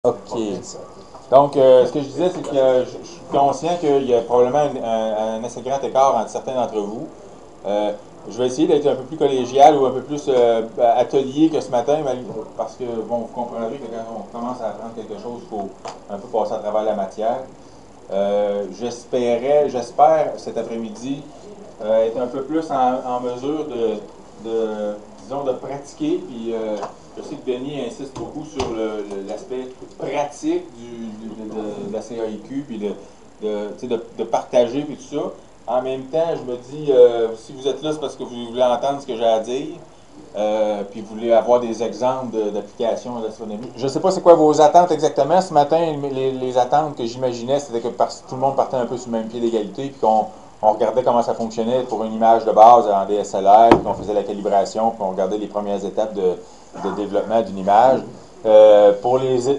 OK. Donc, ce que je disais, c'est que je suis conscient qu'il y a probablement un assez grand écart entre certains d'entre vous. Euh, je vais essayer d'être un peu plus collégial ou un peu plus atelier que ce matin, parce que, bon, vous comprendrez que quand on commence à apprendre quelque chose, il faut un peu passer à travers la matière. J'espère cet après-midi être un peu plus en mesure disons, de pratiquer. Puis je sais que Denis insiste beaucoup sur l'aspect pratique de la CAIQ, puis de partager, puis tout ça. En même temps, je me dis, si vous êtes là, c'est parce que vous voulez entendre ce que j'ai à dire. Puis vous voulez avoir des exemples d'applications d'astronomie. Je ne sais pas c'est quoi vos attentes exactement. Ce matin, les attentes que j'imaginais, c'était que tout le monde partait un peu sur le même pied d'égalité, puis qu'on regardait comment ça fonctionnait pour une image de base en DSLR, puis qu'on faisait la calibration, puis on regardait les premières étapes de développement d'une image. Pour les,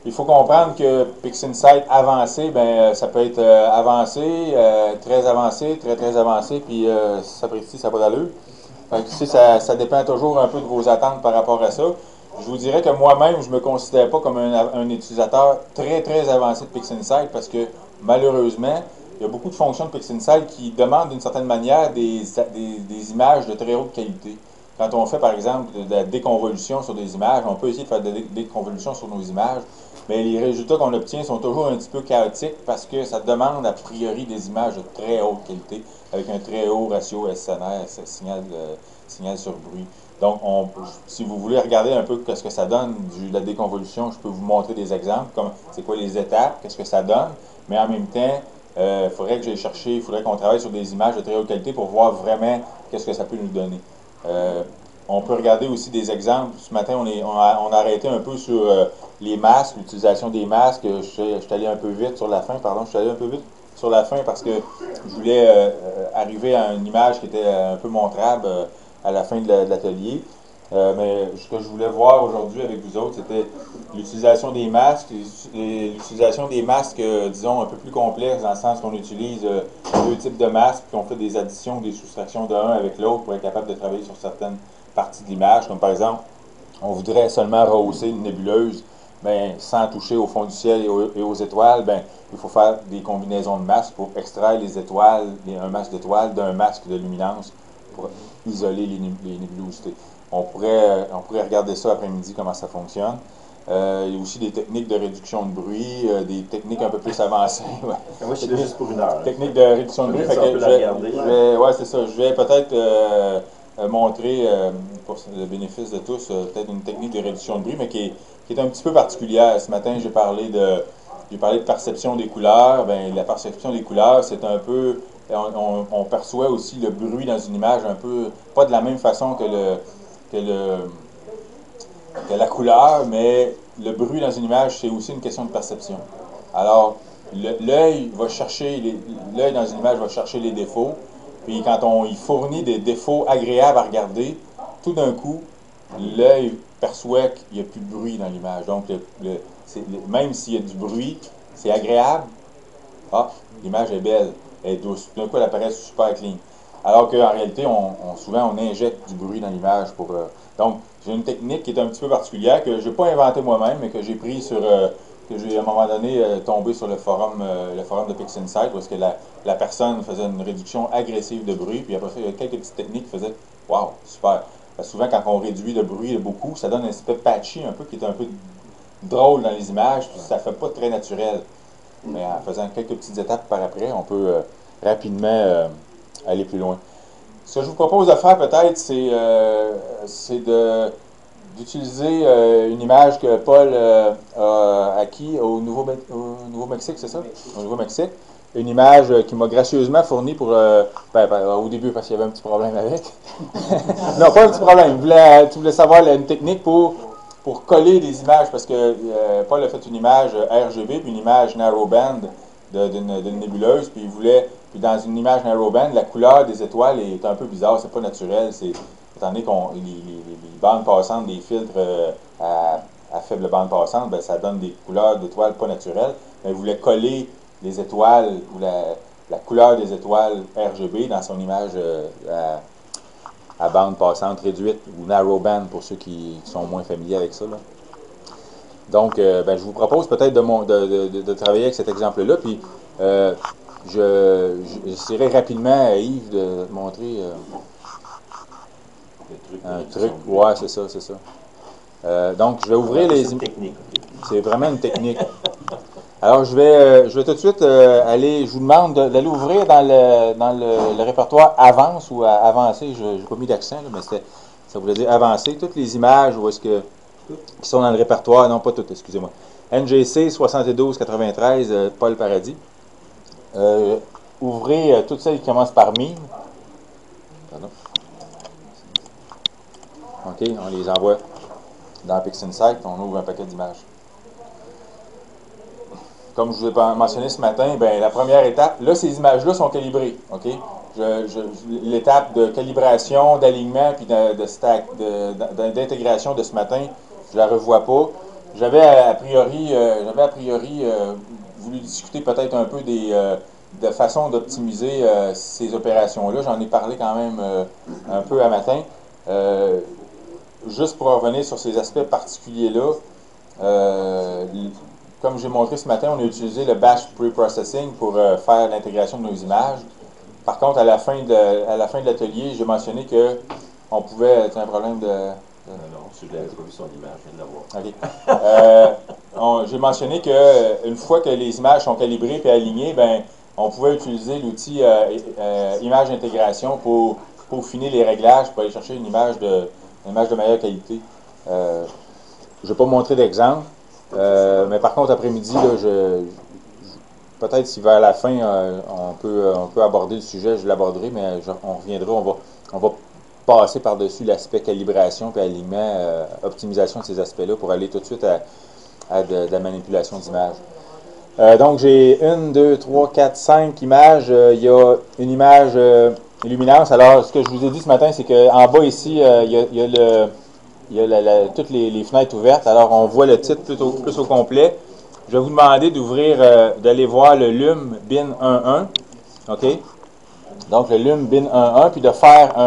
il faut comprendre que PixInsight avancé, ben ça peut être avancé, très avancé, très très avancé, puis ça précise, ça n'a pas d'allure. Fait que, ça dépend toujours un peu de vos attentes par rapport à ça. Je vous dirais que moi-même, je ne me considère pas comme un utilisateur très, très avancé de PixInsight parce que malheureusement, il y a beaucoup de fonctions de PixInsight qui demandent d'une certaine manière des images de très haute qualité. Quand on fait, par exemple, de la déconvolution sur des images, on peut essayer de faire de la déconvolution sur nos images, mais les résultats qu'on obtient sont toujours un petit peu chaotiques parce que ça demande a priori des images de très haute qualité avec un très haut ratio SNR, signal sur bruit. Donc, si vous voulez regarder un peu ce que ça donne de la déconvolution, je peux vous montrer des exemples, comme c'est quoi les étapes, qu'est-ce que ça donne, mais en même temps, il faudrait que j'aille chercher, il faudrait qu'on travaille sur des images de très haute qualité pour voir vraiment qu'est-ce que ça peut nous donner. Euh, on peut regarder aussi des exemples. Ce matin, on a arrêté un peu sur les masques, l'utilisation des masques. Je suis allé un peu vite sur la fin, pardon, je suis allé un peu vite sur la fin parce que je voulais arriver à une image qui était un peu montrable à la fin de l'atelier. Mais ce que je voulais voir aujourd'hui avec vous autres, c'était l'utilisation des masques, l'utilisation des masques, disons, un peu plus complexes, dans le sens qu'on utilise deux types de masques, puis on fait des additions, des soustractions de l'un avec l'autre pour être capable de travailler sur certaines parties de l'image, comme par exemple, on voudrait seulement rehausser une nébuleuse, ben, sans toucher au fond du ciel et aux étoiles, ben, il faut faire des combinaisons de masques pour extraire les étoiles, un masque d'étoiles d'un masque de luminance pour isoler les nébulosités. On pourrait regarder ça après-midi, comment ça fonctionne. Il y a aussi des techniques de réduction de bruit, des techniques un peu plus avancées. Ouais. Moi, je suis là juste pour une heure. Technique de réduction de bruit. Fait que ouais, c'est ça. Je vais peut-être montrer, pour le bénéfice de tous, peut-être une technique de réduction de bruit, mais qui est un petit peu particulière. Ce matin, j'ai parlé de perception des couleurs. Ben, la perception des couleurs, c'est un peu. On perçoit aussi le bruit dans une image un peu, pas de la même façon que, le, que la couleur, mais le bruit dans une image, c'est aussi une question de perception. Alors, l'œil va chercher, l'œil dans une image va chercher les défauts, puis quand on y fournit des défauts agréables à regarder, tout d'un coup, l'œil perçoit qu'il n'y a plus de bruit dans l'image. Donc, même s'il y a du bruit, c'est agréable. Ah, l'image est belle, elle est douce. Tout d'un coup, elle apparaît super clean. Alors qu'en réalité, souvent, on injecte du bruit dans l'image pour. Donc, j'ai une technique qui est un petit peu particulière que je n'ai pas inventée moi-même, mais que j'ai pris que j'ai à un moment donné tombé sur le forum de PixInsight, où est-ce que la personne faisait une réduction agressive de bruit, puis après ça, il y a quelques petites techniques qui faisaient waouh, super. Parce que souvent, quand on réduit le bruit beaucoup, ça donne un aspect patchy un peu qui est un peu drôle dans les images, puis ça fait pas très naturel. Mais en faisant quelques petites étapes par après, on peut rapidement aller plus loin. Ce que je vous propose de faire peut-être, c'est d'utiliser une image que Paul a acquis au Nouveau-Mexique, c'est ça? Au Nouveau-Mexique. Une image qu'il m'a gracieusement fournie pour, au début parce qu'il y avait un petit problème avec. Non, pas un petit problème. Tu voulais savoir une technique pour coller des images parce que Paul a fait une image RGB puis une image narrowband d'une nébuleuse, puis il voulait, puis dans une image narrowband, la couleur des étoiles est un peu bizarre, c'est pas naturel, étant donné qu'on les bandes passantes des filtres à faible bande passante, ben, ça donne des couleurs d'étoiles pas naturelles, mais il voulait coller les étoiles ou la couleur des étoiles RGB dans son image à bande passante réduite ou narrowband pour ceux qui sont moins familiers avec ça. Là. Donc, je vous propose peut-être de travailler avec cet exemple-là, puis j'essaierai rapidement à Yves de montrer un truc. Ouais, c'est ça, c'est ça. Donc, je vais ouvrir les... C'est vraiment une technique. Alors, je vais tout de suite aller... Je vous demande d'aller ouvrir dans le répertoire Avance ou Avancer. Je n'ai pas mis d'accent, mais ça voulait dire Avancer. Toutes les images où est-ce que, qui sont dans le répertoire, non pas toutes, excusez-moi. NGC 7293, Paul Paradis. Ouvrez toutes celles qui commencent par mime. Pardon. OK, on les envoie dans PixInsight, on ouvre un paquet d'images. Comme je vous ai mentionné ce matin, la première étape, là, ces images-là sont calibrées. OK? L'étape de calibration, d'alignement, puis d'intégration de ce matin, je ne la revois pas. J'avais a priori voulu discuter peut-être un peu de façon d'optimiser ces opérations-là. J'en ai parlé quand même un peu à matin. Juste pour revenir sur ces aspects particuliers-là, comme j'ai montré ce matin, on a utilisé le Bash Preprocessing pour faire l'intégration de nos images. Par contre, à la fin de l'atelier, j'ai mentionné qu'on pouvait... Tu as un problème de... Non, je n'avais pas vu son image, je viens de la voir. OK. J'ai mentionné qu'une fois que les images sont calibrées et alignées, on pouvait utiliser l'outil Image Intégration pour peaufiner les réglages, pour aller chercher une image de meilleure qualité. Je ne vais pas montrer d'exemple. Mais par contre, après-midi, peut-être si vers la fin, on peut aborder le sujet, je l'aborderai, mais on reviendra, on va passer par-dessus l'aspect calibration et alignement, optimisation de ces aspects-là pour aller tout de suite à de la manipulation d'images. Donc, j'ai 1, 2, 3, 4, 5 images. Il y a une image luminance. Alors, ce que je vous ai dit ce matin, c'est qu'en bas ici, il y a toutes les fenêtres ouvertes. Alors, on voit le titre plus au complet. Je vais vous demander d'aller voir le LUM bin 1.1. OK? Donc, le LUM bin 1.1, puis de faire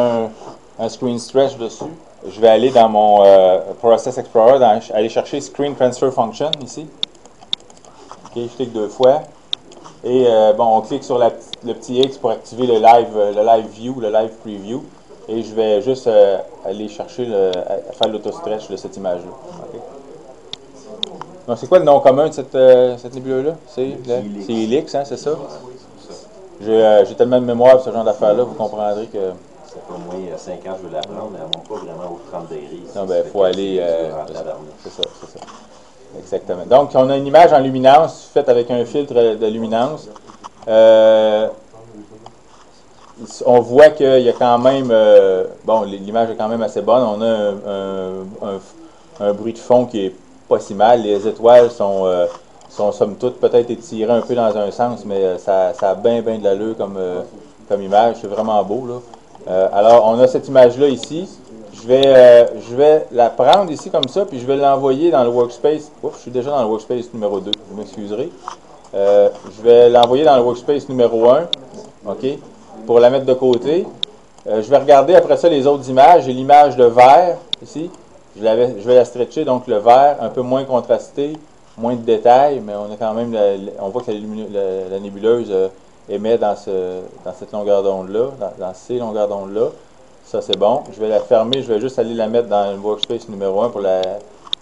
un screen stretch dessus. Je vais aller dans mon Process Explorer, aller chercher Screen Transfer Function ici. OK, je clique 2 fois. Et on clique sur le petit X pour activer le live view, le live preview. Et je vais juste aller chercher, faire l'autostretch de cette image-là. Okay. Donc, c'est quoi le nom commun de cette nébuleuse-là? C'est Helix, hein, c'est ça? J'ai tellement de mémoire pour ce genre d'affaires-là, vous comprendrez que... Ça fait au moins 5 ans que je veux l'apprendre, mais elle ne monte pas vraiment au 30 degrés. Non, il faut aller... c'est ça. Exactement. Donc, on a une image en luminance faite avec un filtre de luminance. On voit qu'il y a quand même... l'image est quand même assez bonne. On a un bruit de fond qui est pas si mal. Les étoiles sont somme toute peut-être étirées un peu dans un sens, mais ça a bien de l'allure comme image. C'est vraiment beau, là. Alors, on a cette image-là ici. Je vais la prendre ici comme ça, puis je vais l'envoyer dans le workspace. Ouf, je suis déjà dans le workspace numéro 2, vous m'excuserez. Je vais l'envoyer dans le workspace numéro 1, OK, pour la mettre de côté. Je vais regarder après ça les autres images. J'ai l'image de vert ici. Je vais la stretcher, donc le vert, un peu moins contrasté, moins de détails, mais on a quand même, on voit que la nébuleuse émet dans cette longueur d'onde-là, dans ces longueurs d'onde-là. Ça, c'est bon. Je vais la fermer. Je vais juste aller la mettre dans le workspace numéro 1 pour la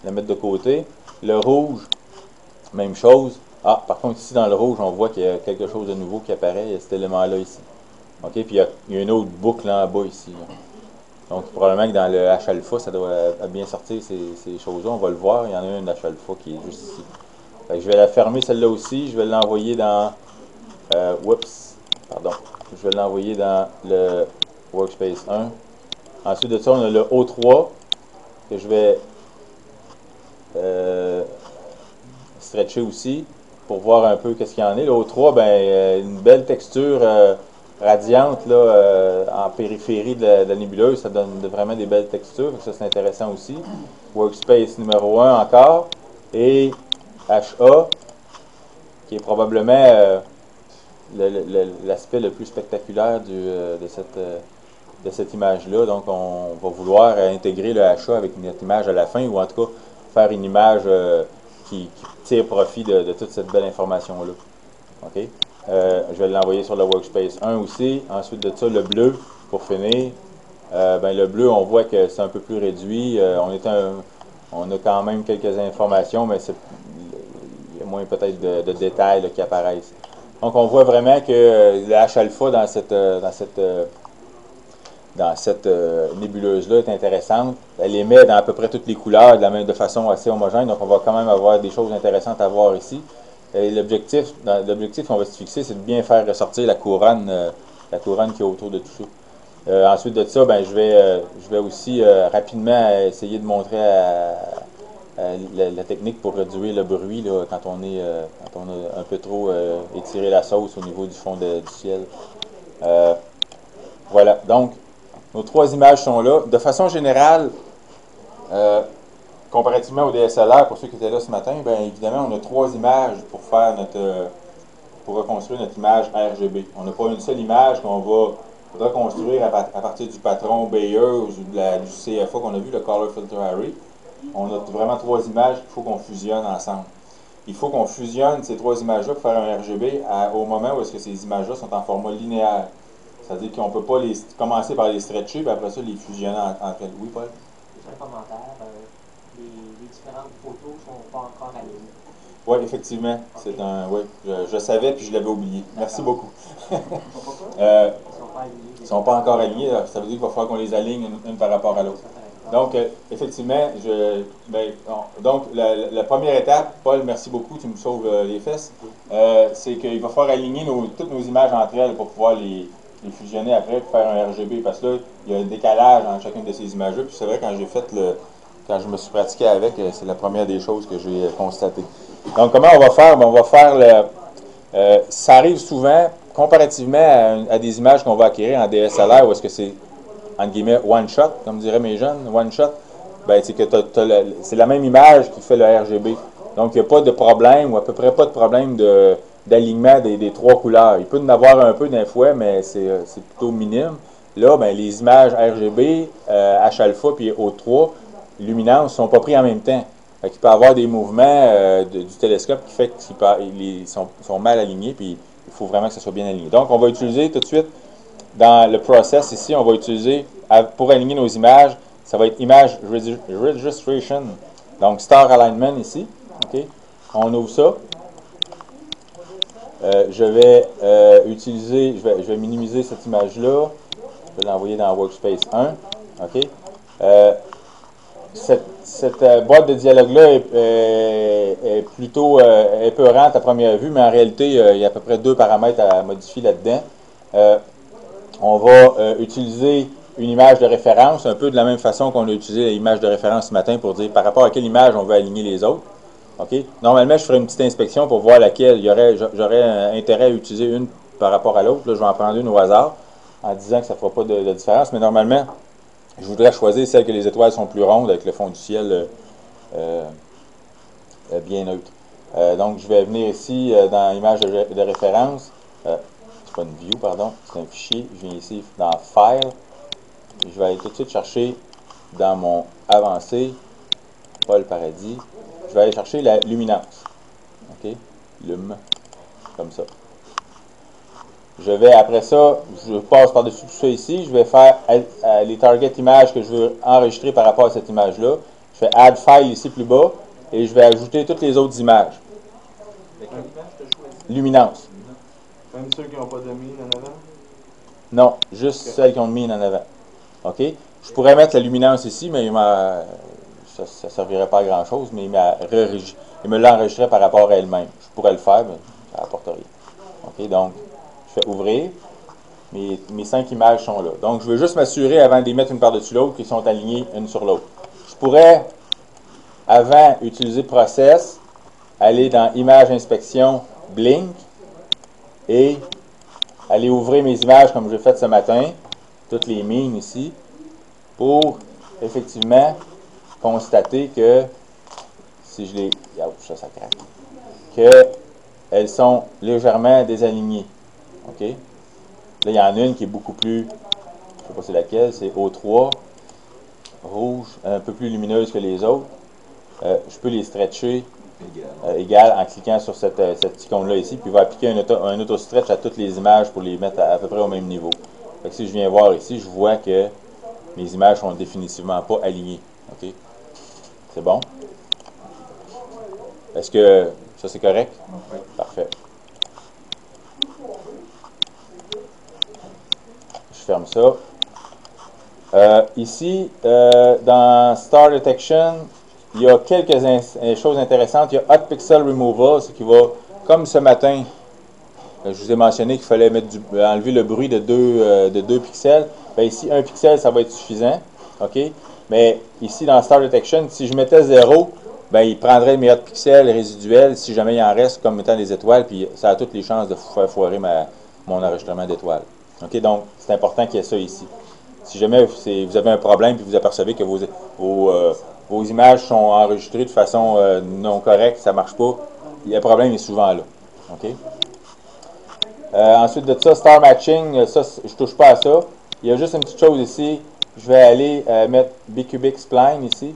mettre de côté. Le rouge, même chose. Ah, par contre, ici, dans le rouge, on voit qu'il y a quelque chose de nouveau qui apparaît. Il y a cet élément-là ici. OK? Puis, il y a une autre boucle en bas ici. Là. Donc, probablement que dans le H-alpha, ça doit bien sortir ces choses-là. On va le voir. Il y en a une H-alpha qui est juste ici. Fait que je vais la fermer, celle-là aussi. Je vais l'envoyer dans... Je vais l'envoyer dans le Workspace 1. Ensuite de ça, on a le O3 que je vais stretcher aussi pour voir un peu qu'est-ce qu'il y en est. Le O3, une belle texture radiante là, en périphérie de la nébuleuse. Ça donne vraiment des belles textures. Ça, c'est intéressant aussi. Workspace numéro 1 encore. Et HA, qui est probablement l'aspect le plus spectaculaire de cette image-là. Donc, on va vouloir intégrer le HA avec notre image à la fin, ou en tout cas, faire une image qui tire profit de toute cette belle information-là. OK? Je vais l'envoyer sur le Workspace 1 aussi. Ensuite de ça, le bleu, pour finir. Le bleu, on voit que c'est un peu plus réduit. On a quand même quelques informations, mais il y a moins peut-être de détails là, qui apparaissent. Donc, on voit vraiment que le H-alpha dans cette nébuleuse-là est intéressante. Elle émet dans à peu près toutes les couleurs de façon assez homogène, donc on va quand même avoir des choses intéressantes à voir ici. Et l'objectif qu'on va se fixer, c'est de bien faire ressortir la couronne qui est autour de tout ça. Ensuite de ça, je vais aussi rapidement essayer de montrer la technique pour réduire le bruit là, quand on a un peu trop étiré la sauce au niveau du fond du ciel. Voilà, donc nos 3 images sont là. De façon générale, comparativement au DSLR, pour ceux qui étaient là ce matin, bien évidemment, on a 3 images pour reconstruire notre image RGB. On n'a pas une seule image qu'on va reconstruire à partir du patron Bayer ou du CFA qu'on a vu, le Color Filter Array. On a vraiment 3 images qu'il faut qu'on fusionne ensemble. Il faut qu'on fusionne ces 3 images-là pour faire un RGB au moment où est-ce que ces images-là sont en format linéaire. C'est-à-dire qu'on ne peut pas commencer par les stretcher, puis après ça, les fusionner entre elles. Oui, Paul? Juste un commentaire. Les différentes photos ne sont pas encore alignées. Oui, effectivement. Okay. Oui, je savais, puis je l'avais oublié. Merci beaucoup. Ils ne sont pas encore alignés. Ça veut dire qu'il va falloir qu'on les aligne une par rapport à l'autre. Donc, effectivement, la première étape, Paul, merci beaucoup, tu me sauves les fesses, c'est qu'il va falloir aligner toutes nos images entre elles pour pouvoir les fusionner après pour faire un RGB, parce que là, il y a un décalage entre chacune de ces images-là. Puis c'est vrai, quand je me suis pratiqué avec, c'est la première des choses que j'ai constatées. Donc, comment on va faire? On va faire ça arrive souvent, comparativement à des images qu'on va acquérir en DSLR, où est-ce que c'est, entre guillemets, one shot, comme diraient mes jeunes, one shot, c'est que c'est la même image qui fait le RGB. Donc, il n'y a pas de problème, ou à peu près pas de problème d'alignement des 3 couleurs. Il peut y en avoir un peu d'un fois, mais c'est plutôt minime. Là, les images RGB, H-alpha puis O3, luminance, ne sont pas pris en même temps. Il peut y avoir des mouvements du télescope qui fait qu'ils sont mal alignés, puis il faut vraiment que ça soit bien aligné. Donc, on va utiliser tout de suite, dans le process ici, on va utiliser, pour aligner nos images, ça va être Image Registration, donc Star Alignment ici. Okay. On ouvre ça. Je vais minimiser cette image-là. Je vais l'envoyer dans Workspace 1. OK. Cette boîte de dialogue-là est plutôt épeurante à première vue, mais en réalité, il y a à peu près 2 paramètres à modifier là-dedans. On va utiliser une image de référence, un peu de la même façon qu'on a utilisé l'image de référence ce matin pour dire par rapport à quelle image on veut aligner les autres. Okay? Normalement, je ferai une petite inspection pour voir laquelle j'aurais intérêt à utiliser une par rapport à l'autre. Là, je vais en prendre une au hasard en disant que ça ne fera pas de différence, mais normalement, je voudrais choisir celle que les étoiles sont plus rondes avec le fond du ciel bien neutre. Donc, je vais venir ici dans l'image de référence. C'est pas une view, pardon, c'est un fichier. Je viens ici dans File. Et je vais aller tout de suite chercher dans mon avancé, Paul Paradis. Je vais aller chercher la luminance. OK? Lum. Comme ça. Je vais, après ça, je passe par-dessus tout ça ici. Je vais faire les target images que je veux enregistrer par rapport à cette image-là. Je fais Add File ici plus bas. Et je vais ajouter toutes les autres images. Luminance. Même ceux qui n'ont pas de mine en avant? Non, juste celles qui ont de mine en avant. OK? Je pourrais mettre la luminance ici, mais ça ne servirait pas à grand-chose, mais il me l'enregistrait par rapport à elle-même. Je pourrais le faire, mais ça n'apporte rien. OK? Donc, je fais ouvrir. Mes 5 images sont là. Donc, je veux juste m'assurer, avant de les mettre une par-dessus l'autre, qu'ils sont alignés une sur l'autre. Je pourrais, avant, utiliser Process, aller dans Image Inspection, Blink, et aller ouvrir mes images comme j'ai fait ce matin, toutes les mines ici, pour effectivement constater que, si je les... Ouch, ça craque. Qu'elles sont légèrement désalignées. OK? Là, il y en a une qui est beaucoup plus, je ne sais pas c'est laquelle, c'est O3, rouge, un peu plus lumineuse que les autres. Je peux les stretcher égale en cliquant sur cette icône-là ici, puis il va appliquer un auto-stretch à toutes les images pour les mettre à peu près au même niveau. Fait que si je viens voir ici, je vois que mes images sont définitivement pas alignées. OK? C'est bon? Est-ce que ça c'est correct? Oui. Parfait. Je ferme ça. Ici, dans Star Detection, il y a quelques choses intéressantes. Il y a Hot Pixel Removal, ce qui va, comme ce matin, je vous ai mentionné qu'il fallait enlever le bruit de 2 pixels. Bien, ici, 1 pixel, ça va être suffisant. OK? Mais ici, dans Star Detection, si je mettais 0, bien, il prendrait mes hot pixels résiduels si jamais il en reste comme étant des étoiles, puis ça a toutes les chances de faire foirer mon enregistrement d'étoiles. OK? Donc, c'est important qu'il y ait ça ici. Si jamais vous avez un problème et vous apercevez que vos images sont enregistrées de façon non correcte, ça ne marche pas, le problème est souvent là. OK? Ensuite de ça, Star Matching, ça, je ne touche pas à ça. Il y a juste une petite chose ici. Je vais aller mettre Bicubic Spline ici,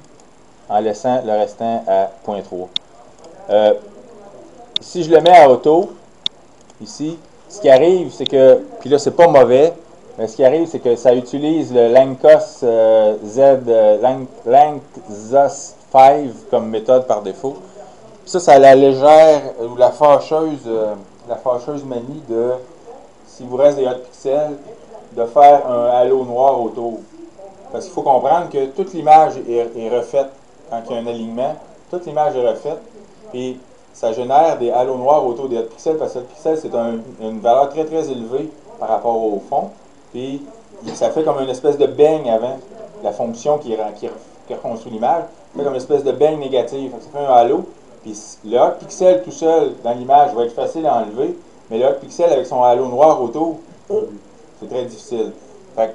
en laissant le restant à 0.3. Si je le mets à auto, ici, ce qui arrive, c'est que, puis là, c'est pas mauvais, mais ce qui arrive, c'est que ça utilise le Langkos Langzos 5 comme méthode par défaut. Puis ça a la légère ou la fâcheuse manie de, s'il vous reste des hot pixels, de faire un halo noir autour. Parce qu'il faut comprendre que toute l'image est refaite quand il y a un alignement. Toute l'image est refaite. Et ça génère des halos noirs autour des hot pixels parce que le pixel, c'est une valeur très très élevée par rapport au fond. Puis ça fait comme une espèce de beigne avant. La fonction qui reconstruit l'image fait comme une espèce de beigne négative. Ça fait un halo. Puis le hot pixel tout seul dans l'image va être facile à enlever. Mais le hot pixel avec son halo noir autour, c'est très difficile. Fait que,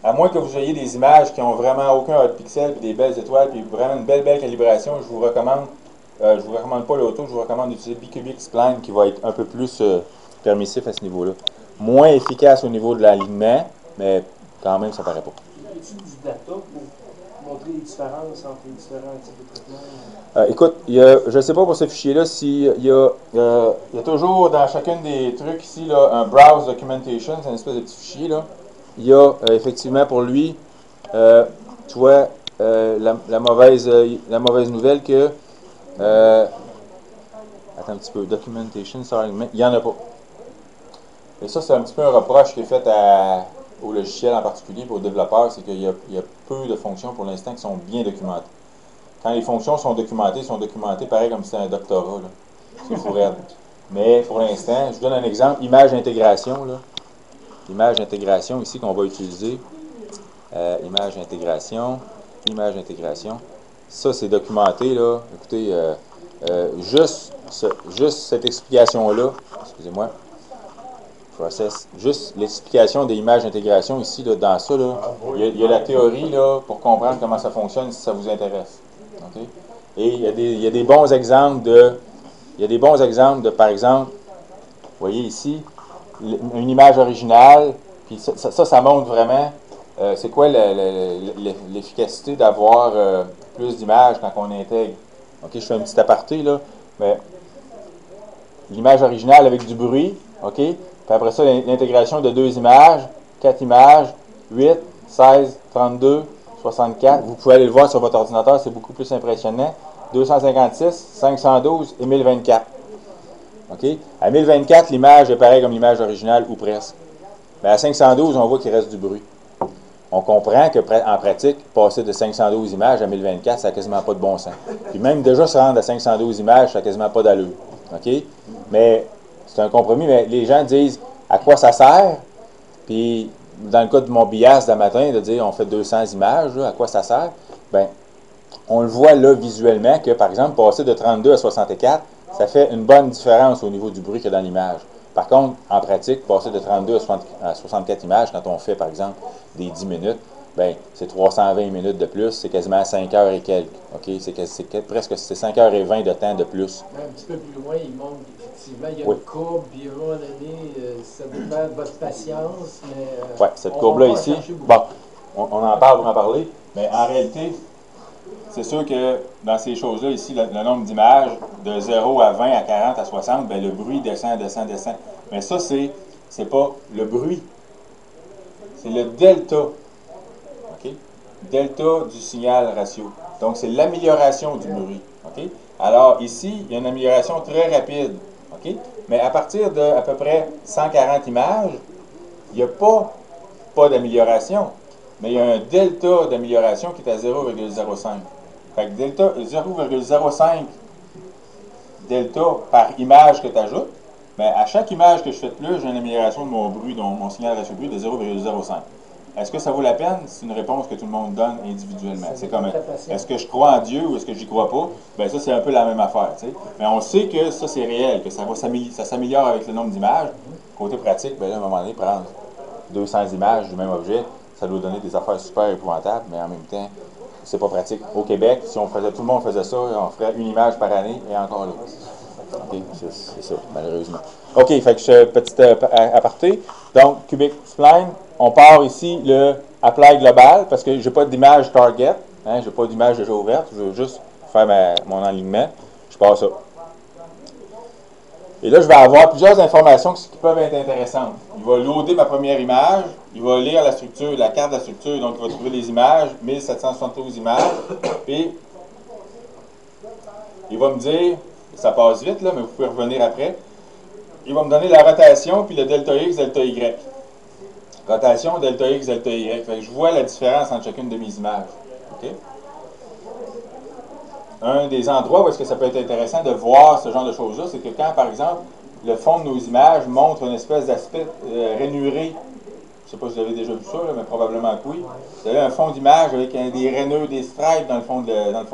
à moins que vous ayez des images qui n'ont vraiment aucun hot pixel, puis des belles étoiles, puis vraiment une belle calibration, je vous recommande pas l'auto, je vous recommande d'utiliser Bicubic Spline qui va être un peu plus permissif à ce niveau-là. Moins efficace au niveau de l'alignement, mais quand même, ça paraît pas. Y a-t-il du data pour montrer les différences entre les différents types de traitements? Écoute, je ne sais pas pour ce fichier-là s'il y a toujours dans chacun des trucs ici là, un Browse Documentation, c'est une espèce de petit fichier là. Il y a effectivement pour lui, tu vois, la mauvaise nouvelle que attends un petit peu, Documentation, il n'y en a pas. Et ça, c'est un petit peu un reproche qui est fait au logiciel en particulier, pour aux développeurs, c'est qu'il y a peu de fonctions pour l'instant qui sont bien documentées. Quand les fonctions sont documentées pareil comme si c'était un doctorat. C'est fou raide. Mais pour l'instant, je vous donne un exemple, image intégration. Là. Image intégration ici qu'on va utiliser. Image intégration. Ça, c'est documenté. Là. Écoutez, juste cette explication-là, excusez-moi, process, juste l'explication des images d'intégration ici, là, dans ça, là, il y a la théorie là, pour comprendre comment ça fonctionne si ça vous intéresse. Okay? Et il y a des bons exemples de, par exemple, vous voyez ici, une image originale, puis ça montre vraiment c'est quoi l'efficacité d'avoir plus d'images quand on intègre. OK, je fais un petit aparté, là, mais l'image originale avec du bruit, OK, puis après ça, l'intégration de 2 images, 4 images, 8, 16, 32, 64. Vous pouvez aller le voir sur votre ordinateur, c'est beaucoup plus impressionnant. 256, 512 et 1024. OK? À 1024, l'image est pareille comme l'image originale ou presque. Mais à 512, on voit qu'il reste du bruit. On comprend qu'en pratique, passer de 512 images à 1024, ça n'a quasiment pas de bon sens. Puis même déjà se rendre à 512 images, ça n'a quasiment pas d'allure. OK? Mais c'est un compromis, mais les gens disent à quoi ça sert? Puis dans le cas de mon bias d'un matin, de dire on fait 200 images, là, à quoi ça sert? Bien, on le voit là visuellement que, par exemple, passer de 32 à 64, ça fait une bonne différence au niveau du bruit qu'il y a dans l'image. Par contre, en pratique, passer de 32 à 64 images, quand on fait, par exemple, des 10 minutes, bien, c'est 320 minutes de plus, c'est quasiment 5 heures et quelques. OK? C'est 5 heures et 20 de temps de plus. Un petit peu plus loin, il montre qu'effectivement, il y a une courbe, puis à un moment donné, ça dépend de votre patience, mais... oui, cette courbe-là ici, bon, on en parle pour en parler, mais en réalité, c'est sûr que dans ces choses-là, ici, le nombre d'images, de 0 à 20, à 40, à 60, bien, le bruit descend, descend, descend. Mais ça, c'est pas le bruit. C'est le delta. OK? Delta du signal ratio. Donc, c'est l'amélioration du bruit. OK? Alors, ici, il y a une amélioration très rapide. OK? Mais à partir de à peu près 140 images, il n'y a pas d'amélioration. Mais il y a un delta d'amélioration qui est à 0,05. Fait que delta 0,05 delta par image que tu ajoutes, mais à chaque image que je fais de plus, j'ai une amélioration de mon bruit, donc mon signal ratio bruit de 0,05. Est-ce que ça vaut la peine? C'est une réponse que tout le monde donne individuellement. C'est comme, est-ce que je crois en Dieu ou est-ce que j'y crois pas? Bien, ça, c'est un peu la même affaire. Tu sais. Mais on sait que ça, c'est réel, que ça s'améliore avec le nombre d'images. Côté pratique, bien là, à un moment donné, prendre 200 images du même objet, ça doit donner des affaires super épouvantables, mais en même temps, c'est pas pratique. Au Québec, si tout le monde faisait ça, on ferait une image par année et encore là. OK, c'est ça, malheureusement. OK, fait que petit aparté. Donc, Cubic Spline, on part ici le apply global parce que je n'ai pas d'image target, hein, je n'ai pas d'image déjà ouverte, je veux juste faire mon alignement. Je pars ça. Et là, je vais avoir plusieurs informations qui peuvent être intéressantes. Il va loader ma première image, il va lire la structure, la carte de la structure, donc il va trouver les images, 1772 images, puis il va me dire, ça passe vite, là, mais vous pouvez revenir après, il va me donner la rotation, puis le delta X, delta Y. Rotation, delta X, delta Y. Fait que je vois la différence entre chacune de mes images. OK? Un des endroits où est-ce que ça peut être intéressant de voir ce genre de choses-là, c'est que quand, par exemple, le fond de nos images montre une espèce d'aspect rainuré, je ne sais pas si vous avez déjà vu ça, là, mais probablement que oui. Vous avez un fond d'image avec des rainures, des stripes dans le fond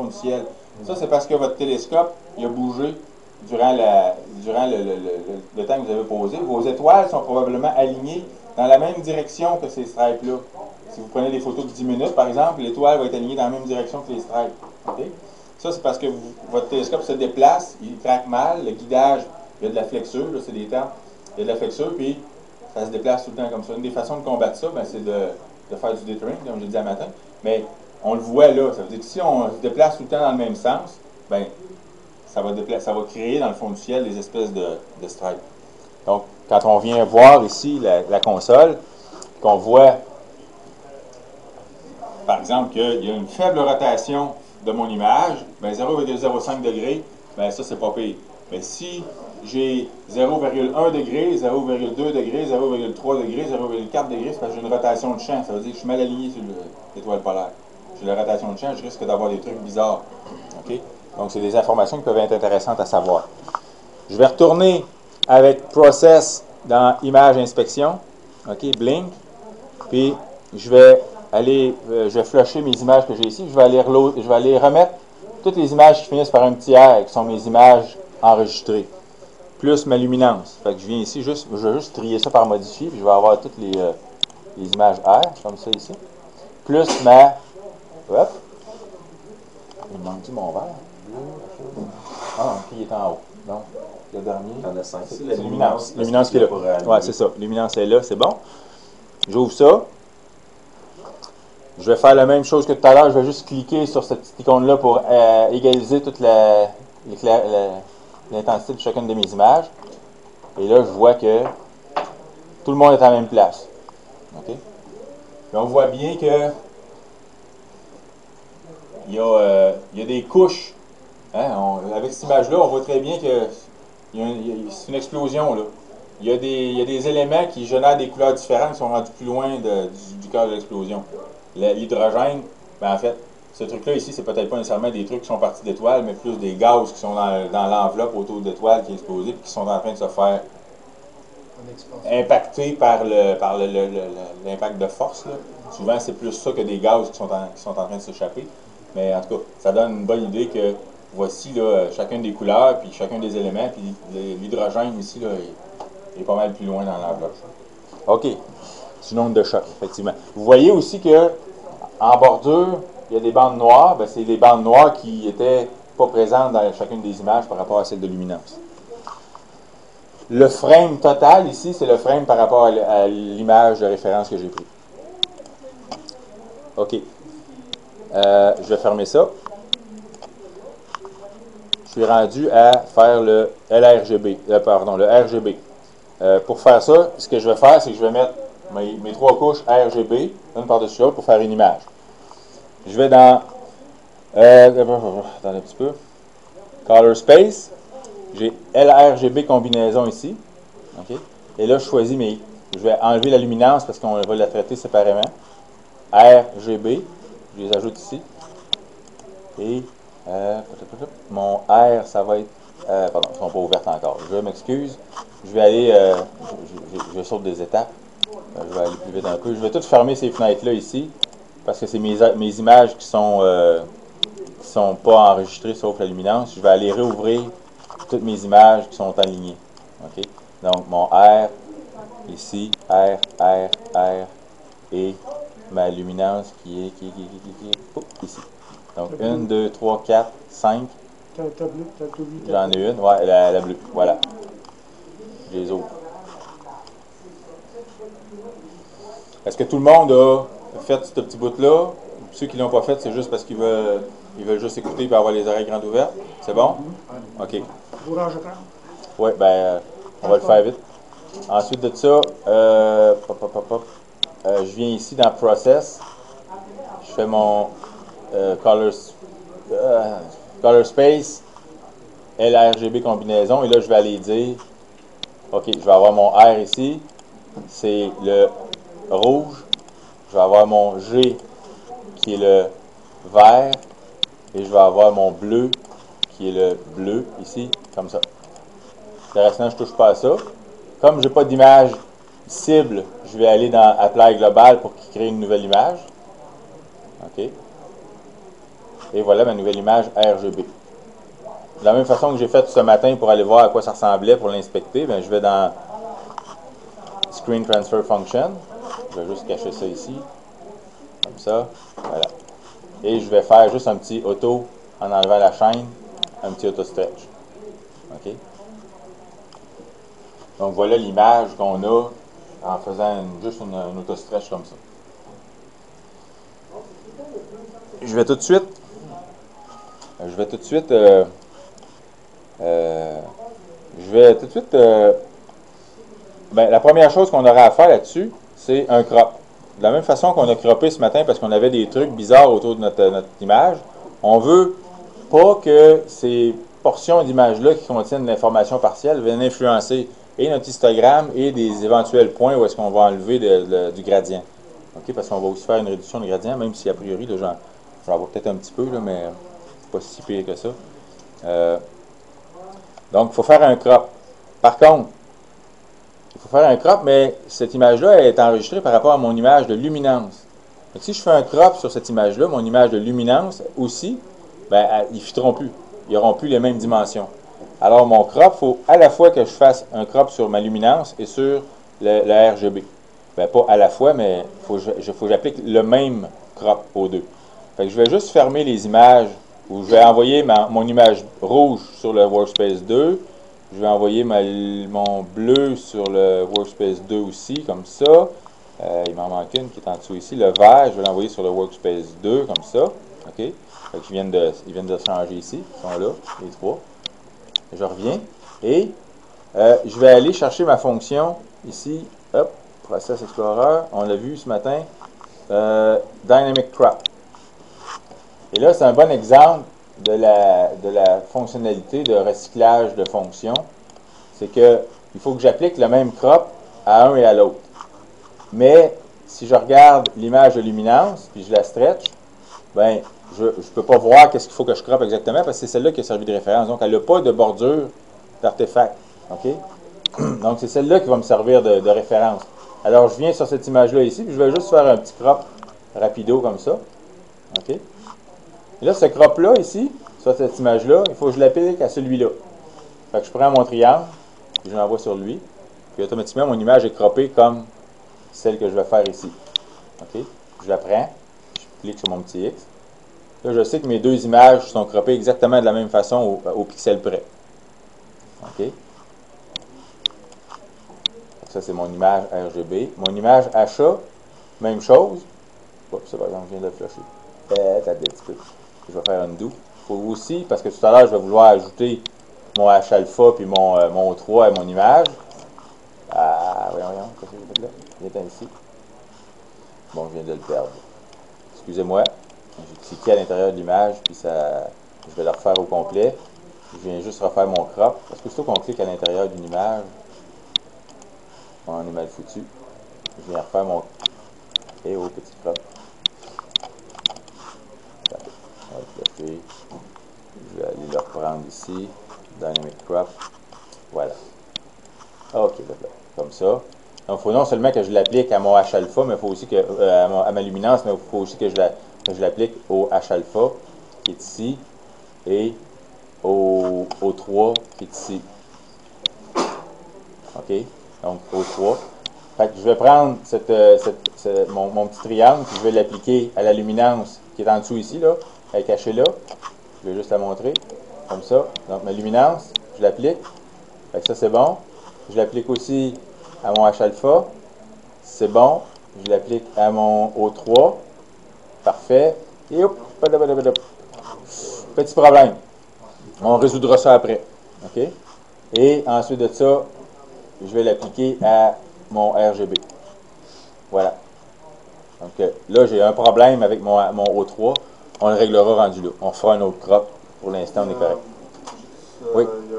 du ciel. Ça, c'est parce que votre télescope il a bougé durant le temps que vous avez posé. Vos étoiles sont probablement alignées dans la même direction que ces stripes-là. Si vous prenez des photos de 10 minutes, par exemple, l'étoile va être alignée dans la même direction que les stripes. Okay? Ça, c'est parce que votre télescope se déplace, il traque mal, le guidage, il y a de la flexure, c'est des termes, il y a de la flexure, puis ça se déplace tout le temps comme ça. Une des façons de combattre ça, ben, c'est de faire du dithering, comme je l'ai dit à matin, mais on le voit là, ça veut dire que si on se déplace tout le temps dans le même sens, ben, ça va créer dans le fond du ciel des espèces de stripes. Donc, quand on vient voir ici la console, qu'on voit, par exemple, qu'il y a une faible rotation de mon image, ben 0,05 degrés, ben ça, c'est pas pire. Mais si j'ai 0,1 degré, 0,2 degré, 0,3 degré, 0,4 degrés, c'est parce que j'ai une rotation de champ. Ça veut dire que je suis mal aligné sur l'étoile polaire. J'ai la rotation de champ, je risque d'avoir des trucs bizarres. OK? Donc, c'est des informations qui peuvent être intéressantes à savoir. Je vais retourner avec Process dans Image Inspection. OK? Blink. Puis, je vais flusher mes images que j'ai ici. Je vais aller remettre toutes les images qui finissent par un petit R, qui sont mes images enregistrées, plus ma luminance. Fait que je viens ici, je vais juste trier ça par modifier, puis je vais avoir toutes les images R, comme ça ici. Plus ma... Hop. Il me manque-tu mon verre? Ah, puis il est en haut. Donc, le dernier... Il y en a 5. C'est la luminance. Luminance qui est là. Ouais, c'est ça. Luminance est là, c'est bon. J'ouvre ça. Je vais faire la même chose que tout à l'heure. Je vais juste cliquer sur cette petite icône-là pour égaliser toute l'intensité de chacune de mes images. Et là, je vois que tout le monde est à la même place. OK? Puis on voit bien que il y a des couches. Hein? Avec cette image-là, on voit très bien que c'est une explosion, là. Il y a des éléments qui génèrent des couleurs différentes qui sont rendus plus loin du cœur de l'explosion. L'hydrogène, ben en fait, ce truc-là ici, c'est peut-être pas nécessairement des trucs qui sont partis d'étoiles, mais plus des gaz qui sont dans l'enveloppe autour d'étoiles qui est explosée et qui sont en train de se faire impacter par l'impact de force. Là. Souvent, c'est plus ça que des gaz qui sont en train de s'échapper. Mais en tout cas, ça donne une bonne idée que voici là, chacune des couleurs, puis chacun des éléments, puis l'hydrogène ici là, est pas mal plus loin dans l'enveloppe. OK. C'est une onde de choc, effectivement. Vous voyez aussi que en bordure, il y a des bandes noires. Ben, c'est les bandes noires qui n'étaient pas présentes dans chacune des images par rapport à celle de luminance. Le frame total, ici, c'est le frame par rapport à l'image de référence que j'ai prise. OK. Je vais fermer ça. je suis rendu à faire le LRGB, pardon, le RGB. Pour faire ça, ce que je vais faire, c'est que je vais mettre mes 3 couches RGB, une par-dessus l'autre, pour faire une image. Je vais dans attendez un petit peu. Color Space. J'ai LRGB combinaison ici. OK? Et là, je choisis je vais enlever la luminance parce qu'on va la traiter séparément. RGB. Je les ajoute ici. Et mon R, ça va être. Pardon, ils ne sont pas ouvertes encore. Je m'excuse. Je vais aller. Je saute des étapes. Je vais aller plus vite un peu. Je vais tout fermer ces fenêtres-là ici. Parce que c'est mes images qui sont pas enregistrées sauf la luminance. Je vais aller réouvrir toutes mes images qui sont alignées. OK? Donc, mon R, ici, R, et ma luminance qui est ici. Donc, 1, 2, 3, 4, 5. J'en ai une. Ouais, la bleue. Voilà. Je les ouvre. Est-ce que tout le monde a fait ce petit bout-là? Ceux qui ne l'ont pas fait, c'est juste parce qu'ils veulent juste écouter et avoir les oreilles grandes ouvertes. C'est bon? OK. Oui, on va le faire vite. Ensuite de ça, je viens ici dans Process. Je fais mon Color Space, LRGB combinaison. Et là, je vais aller dire, OK, je vais avoir mon R ici. C'est le rouge. Je vais avoir mon G qui est le vert. Et je vais avoir mon bleu qui est le bleu ici, comme ça. Le restant, je ne touche pas à ça. Comme je n'ai pas d'image cible, je vais aller dans Apply Global pour qu'il crée une nouvelle image. OK. Et voilà ma nouvelle image RGB. De la même façon que j'ai fait ce matin pour aller voir à quoi ça ressemblait pour l'inspecter, je vais dans Screen Transfer Function. Je vais juste cacher ça ici. Comme ça. Voilà. Et je vais faire juste un petit auto en enlevant la chaîne. Un petit auto stretch. OK. Donc voilà l'image qu'on a en faisant juste une auto-stretch comme ça. Je vais tout de suite la première chose qu'on aura à faire là-dessus, c'est un crop. De la même façon qu'on a croppé ce matin parce qu'on avait des trucs bizarres autour de notre image, on veut pas que ces portions d'images-là qui contiennent de l'information partielle viennent influencer et notre histogramme et des éventuels points où est-ce qu'on va enlever du gradient. OK? Parce qu'on va aussi faire une réduction de gradient, même si a priori, j'en vois peut-être un petit peu, là, mais c'est pas si pire que ça. Donc, il faut faire un crop. Par contre, il faut faire un crop, mais cette image-là est enregistrée par rapport à mon image de luminance. Donc, si je fais un crop sur cette image-là, mon image de luminance aussi, ils ne fiteront plus. Ils n'auront plus les mêmes dimensions. Alors, mon crop, il faut à la fois que je fasse un crop sur ma luminance et sur le RGB. Pas à la fois, mais il faut que j'applique le même crop aux deux. Fait que je vais juste fermer les images où je vais envoyer mon image rouge sur le Workspace 2. Je vais envoyer mon bleu sur le Workspace 2 aussi, comme ça. Il m'en manque une qui est en dessous ici. Le vert, je vais l'envoyer sur le Workspace 2, comme ça. OK? Fait qu'ils viennent de changer ici. Ils sont là, les trois. Je reviens. Et je vais aller chercher ma fonction ici. Hop, Process Explorer. On l'a vu ce matin. Dynamic Crop. Et là, c'est un bon exemple de la fonctionnalité de recyclage de fonctions. C'est qu'il faut que j'applique le même crop à un et à l'autre. Mais si je regarde l'image de luminance, puis je la stretch, je ne peux pas voir qu'est-ce qu'il faut que je croppe exactement parce que c'est celle-là qui a servi de référence. Donc, elle n'a pas de bordure d'artefact. OK? Donc, c'est celle-là qui va me servir de référence. Alors, je viens sur cette image-là ici, puis je vais juste faire un petit crop rapido comme ça. OK? Et là, ce crop-là, ici, sur cette image-là, il faut que je l'applique à celui-là. Fait que je prends mon triangle, puis je l'envoie sur lui, puis automatiquement, mon image est croppée comme celle que je vais faire ici. OK? Je la prends, je clique sur mon petit X. Là, je sais que mes deux images sont croppées exactement de la même façon au pixel près. OK? Ça, c'est mon image RGB. Mon image achat, même chose. Oups, c'est pas grave, je viens de le flasher. Peut-être un petit peu. Je vais faire undo. faut aussi, parce que tout à l'heure, je vais vouloir ajouter mon H-alpha puis mon O3 à mon image. Voyons, qu'est-ce que j'ai fait là? Il est ici. Bon, je viens de le perdre. Excusez-moi, j'ai cliqué à l'intérieur de l'image, puis ça, je vais le refaire au complet. Je viens juste refaire mon crop, parce que surtout qu'on clique à l'intérieur d'une image, on est mal foutu. Je viens refaire mon... Et au petit crop. On va le flasher. Je vais aller le reprendre ici. Dynamic crop. Voilà. OK, comme ça. Donc, il faut non seulement que je l'applique à mon H-alpha, mais il faut aussi que, à ma luminance, mais il faut aussi que je l'applique au H-alpha, qui est ici, et au 3, qui est ici. OK? Donc, au 3. Fait que je vais prendre mon petit triangle, puis je vais l'appliquer à la luminance qui est en dessous ici, là. Elle est cachée là. Je vais juste la montrer, comme ça. Donc, ma luminance, je l'applique. Fait que ça, c'est bon. Je l'applique aussi à mon H-alpha. C'est bon. Je l'applique à mon O3. Parfait. Et hop, petit problème. On résoudra ça après. OK? Et ensuite de ça, je vais l'appliquer à mon RGB. Voilà. Donc là, j'ai un problème avec mon O3. On le réglera rendu là. On fera un autre crop. Pour l'instant, on est correct. Oui. Il y a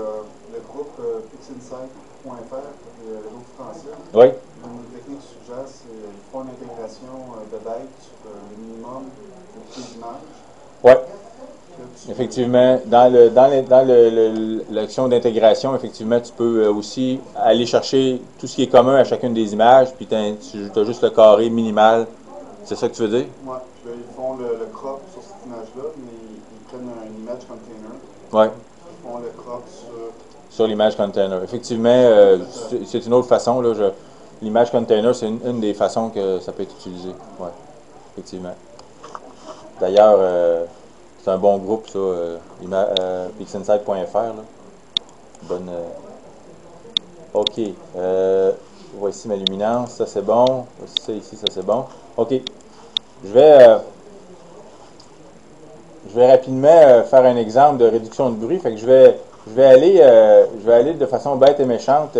le groupe pixinsight.fr, le réseau français. Oui. Une technique que je suggère, c'est qu'ils font une intégration de bête sur le minimum de tes images. Oui. Effectivement, dans l'action d'intégration, effectivement, tu peux aussi aller chercher tout ce qui est commun à chacune des images, puis tu as juste le carré minimal. C'est ça que tu veux dire? Oui. Puis là, ils font le crop sur cette image-là, mais ils prennent un image container. Oui. Ils font le crop sur l'image container. Effectivement, c'est une autre façon. L'image container, c'est une des façons que ça peut être utilisé. Oui, effectivement. D'ailleurs, c'est un bon groupe, ça, pixinsight.fr. Bonne. OK. Voici ma luminance. Ça, c'est bon. Voici ça ici, ça, c'est bon. OK. Je vais rapidement faire un exemple de réduction de bruit. Fait que je vais aller de façon bête et méchante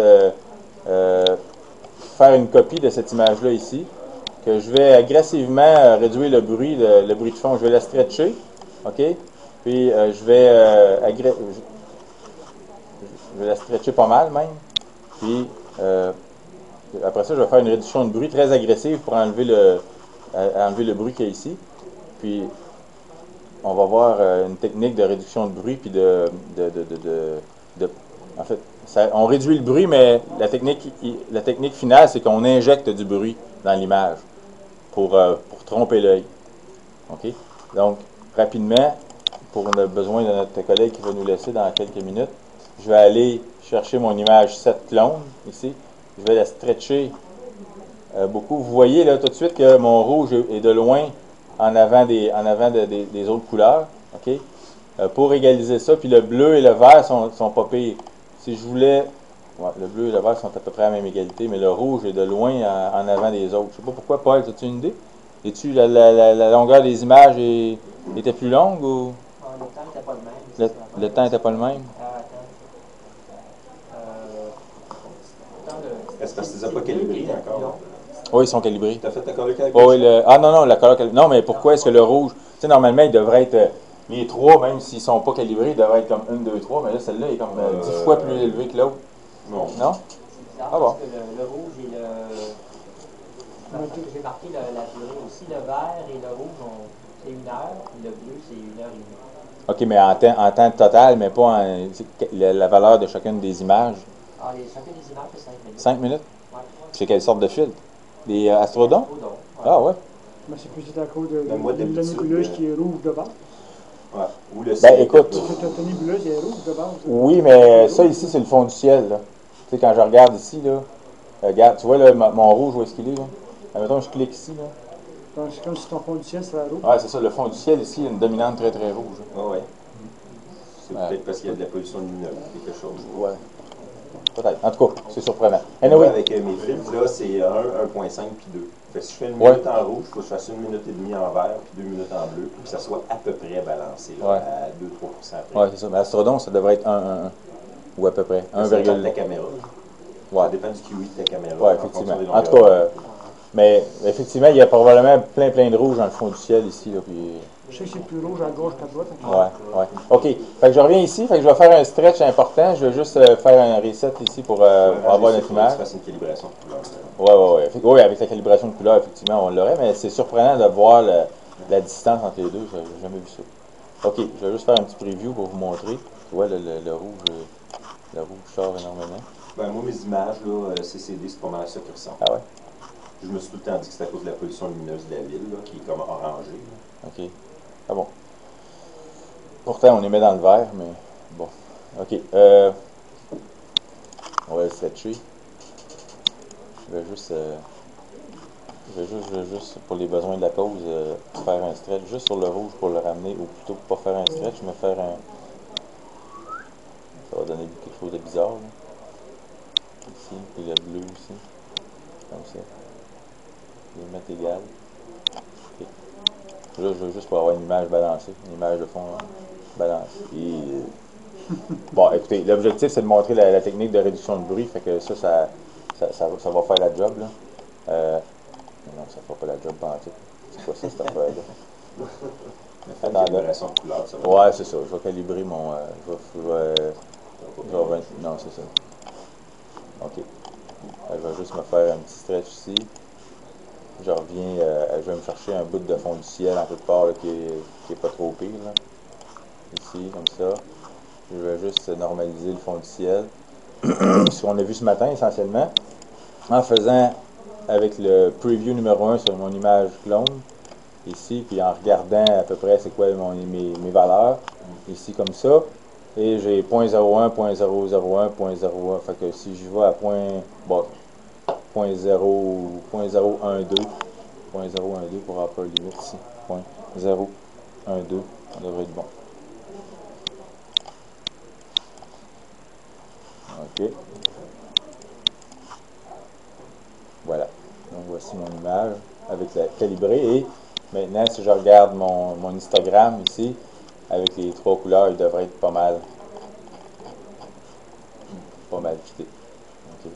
faire une copie de cette image-là ici, que je vais agressivement réduire le bruit de fond. Je vais la stretcher, OK? Puis je vais la stretcher pas mal même. Puis après ça, je vais faire une réduction de bruit très agressive pour enlever le bruit qu'il y a ici. Puis on va voir une technique de réduction de bruit, puis en fait, on réduit le bruit, mais la technique finale, c'est qu'on injecte du bruit dans l'image pour tromper l'œil. OK? Donc, rapidement, pour on a besoin de notre collègue qui va nous laisser dans quelques minutes, je vais aller chercher mon image 7 clone, ici. Je vais la stretcher beaucoup. Vous voyez là tout de suite que mon rouge est de loin en avant des autres couleurs. OK? Pour égaliser ça, puis le bleu et le vert sont pas pires. Si je voulais... Ouais, le bleu et le vert sont à peu près à la même égalité, mais le rouge est de loin en avant des autres. Je sais pas pourquoi, Paul, as-tu une idée? Es-tu la longueur des images était plus longue ou... Le temps n'était pas le même. Le temps n'était pas le même? Est-ce parce que tu les as pas calibrés encore? Oui, ils sont calibrés. Tu as fait ta calibration? Oui, non, la couleur calibrée. Non, mais pourquoi est-ce que le rouge... Tu sais, normalement, il devrait être... les trois, même s'ils ne sont pas calibrés, ils devraient être comme 1, 2, 3, mais là, celle-là est comme 10 fois plus élevée que l'autre. Non. Non? C'est bizarre Ah bon? parce que le rouge et le... J'ai marqué la durée aussi. Le vert et le rouge, c'est 1 heure, et le bleu, c'est 1 heure et demie. OK, mais en temps total, mais pas la valeur de chacune des images. Ah, chacune des images, c'est 5 minutes. 5 minutes? Ouais. C'est quelle sorte de filtre? Des astrodons? Astrodon, ouais. Ah, ouais. Mais c'est plus à cause de La la nébuleuse qui est rouge de base. Ouais. Ou le Ben, écoute... Ta nébuleuse est rouge de base. Oui, mais ça ici, c'est le fond du ciel, là. Tu sais, quand je regarde ici, là, regarde, tu vois, là, mon rouge, où est-ce qu'il est, là? Admettons, je clique ici, là. Donc, c'est comme si ton fond du ciel serait rouge. Ouais, c'est ça, le fond du ciel, ici, il y a une dominante très, très rouge. Ah ouais. C'est peut-être parce qu'il y a de la pollution lumineuse, quelque chose. Ouais. Peut-être. En tout cas, c'est surprenant. Moi, Anyway. avec mes fils, là, c'est 1, 1.5 puis 2. Fait que si je fais une minute en rouge, il faut que je fasse 1 minute et demie en vert puis 2 minutes en bleu pour que ça soit à peu près balancé là, à 2-3% après. Oui, c'est ça. Mais Astrodome, ça devrait être 1-1-1. Ou à peu près. Ça dépend de ta caméra. Ouais. Ça dépend du QI de ta caméra. Oui, effectivement. En tout cas, mais effectivement, il y a probablement plein de rouge dans le fond du ciel ici. Là, puis... Je sais que c'est plus rouge à gauche qu'à droite. Ouais. OK. Fait que je reviens ici. Fait que je vais faire un stretch important. Je vais juste faire un reset ici pour avoir notre image. Tu fasses une calibration de couleur. Oui, avec la calibration de couleur, effectivement, on l'aurait, mais c'est surprenant de voir la distance entre les deux. Je n'ai jamais vu ça. OK. Je vais juste faire un petit preview pour vous montrer. Tu vois, le rouge sort énormément. Ben, moi, mes images, là, CCD, c'est pas mal ça qui ressort. Ah ouais? Je me suis tout le temps dit que c'est à cause de la pollution lumineuse de la ville, là, qui est comme orangée. Là. OK. Ah bon. Pourtant, on les met dans le vert, mais bon. OK. On va le stretcher. Je vais juste, pour les besoins de la cause, faire un stretch juste sur le rouge pour le ramener, ou plutôt que pas faire un stretch, mais faire un... Ça va donner quelque chose de bizarre, là. Ici, puis le bleu aussi. Comme ça. Les mettre égales. Okay. Là, je veux juste pour avoir une image balancée, une image de fond balancée. Et, bon, écoutez, l'objectif, c'est de montrer la technique de réduction de bruit, fait que ça va faire la job, là. Non, ça ne fera pas la job pendant tout. C'est quoi ça, cette affaire-là? La calibration de couleur, ça va. Ouais, c'est ça. Je vais calibrer mon... non, c'est ça. OK. Je vais juste me faire un petit stretch ici. Je reviens, je vais me chercher un bout de fond du ciel en quelque part là, qui est pas trop pire. Là. Ici, comme ça. Je vais juste normaliser le fond du ciel. Ce qu'on a vu ce matin essentiellement, en faisant avec le preview numéro 1 sur mon image clone, ici, puis en regardant à peu près c'est quoi mes valeurs, ici comme ça. Et j'ai 0.01, 0.001, 0.01. Fait que si je vais à 0.012 pour upper limit ici. 0.012, on devrait être bon. OK. Voilà. Donc voici mon image avec la calibrée. Et maintenant, si je regarde mon histogramme ici, avec les 3 couleurs, il devrait être pas mal fité. Okay.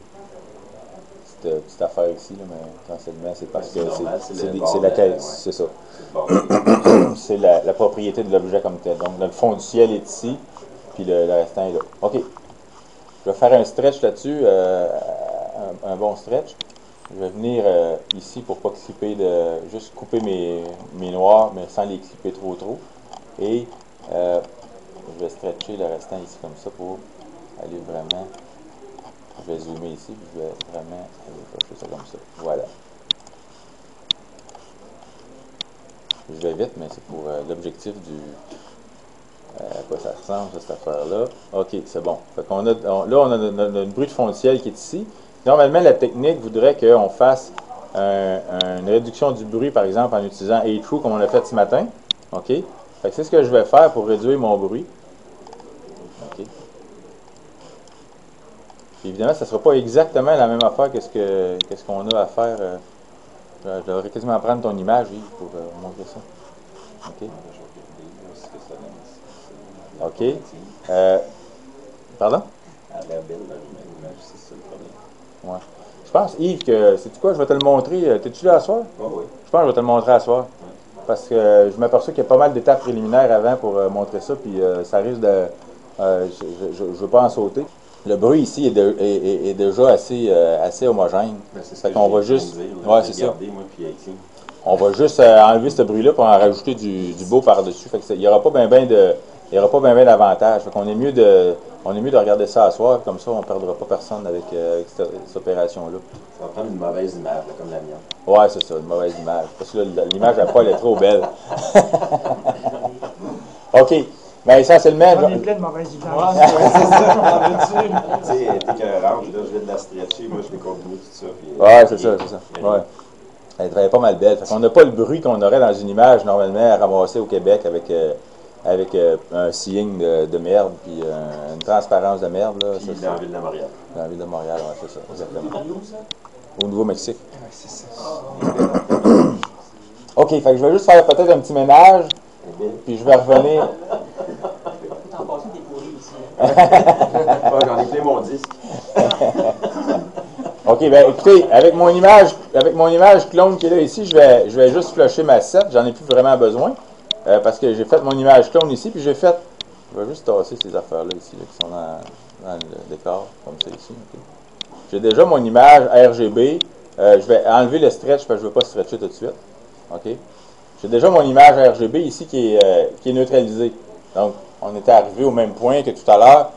Petite affaire ici, là, mais essentiellement, c'est parce que c'est la caisse, c'est ça. C'est la propriété de l'objet comme tel. Donc, le fond du ciel est ici, puis le restant est là. OK. Je vais faire un stretch là-dessus, un bon stretch. Je vais venir ici pour pas clipper, juste couper mes noirs, mais sans les clipper trop. Et je vais stretcher le restant ici comme ça pour aller vraiment... Je vais zoomer ici, puis je vais vraiment aller chercher ça comme ça. Voilà. Je vais vite, mais c'est pour l'objectif du... à quoi ça ressemble, cette affaire-là. OK, c'est bon. Fait qu'on là, on a notre bruit de fond de ciel qui est ici. Normalement, la technique voudrait qu'on fasse une réduction du bruit, par exemple, en utilisant A-True, comme on l'a fait ce matin. OK? Fait que c'est ce que je vais faire pour réduire mon bruit. OK? Puis évidemment, ça ne sera pas exactement la même affaire que ce qu'on a à faire. Je devrais quasiment prendre ton image, Yves, pour montrer ça. OK? OK. Pardon? Ouais. Je pense, Yves, que, sais-tu quoi, je vais te le montrer. T'es-tu là à soir? Oui. Je pense que je vais te le montrer à soir. Parce que je m'aperçois qu'il y a pas mal d'étapes préliminaires avant pour montrer ça, puis ça risque de... je ne veux pas en sauter. Le bruit ici est déjà assez homogène. C'est qu'on va juste... Ouais, c'est ça. Moi, puis on va juste enlever ce bruit-là pour en rajouter du beau par-dessus. Fait que il n'y aura pas bien d'avantage. Fait qu'on est mieux de regarder ça à soir, comme ça on ne perdra pas personne avec cette opération-là. Ça va prendre une mauvaise image, là, comme la mienne. Ouais, c'est ça, une mauvaise image. Parce que là, l'image à Paul est trop belle. OK. Mais essentiellement... On est plein de mauvaises images. Ouais, c'est ça, on en Tu sais, t'es écœurante, là, je vais de la stretcher, moi je vais continuer tout ça. Puis, ouais, c'est ça. Ouais. Elle est pas mal belle. Fait qu'on n'a pas le bruit qu'on aurait dans une image normalement à ramasser au Québec avec avec un seeing de merde, puis une transparence de merde. Là, puis dans la ville de Montréal. Dans la ville de Montréal, oui, c'est ça, exactement. Au Nouveau-Mexique. Ouais, c'est ça. OK, fait que je vais juste faire peut-être un petit ménage, puis je vais revenir. T'en passes des pourris ici. J'en ai plein mon disque. OK, bien écoutez, avec mon image clone qui est là ici, je vais juste flusher ma set. J'en ai plus vraiment besoin. Parce que j'ai fait mon image clone ici, puis je vais juste tasser ces affaires-là ici, là, qui sont dans le décor, comme ça ici. Okay. J'ai déjà mon image RGB. Je vais enlever le stretch, parce que je ne veux pas stretcher tout de suite. OK. J'ai déjà mon image RGB ici qui est neutralisée. Donc, on était arrivé au même point que tout à l'heure.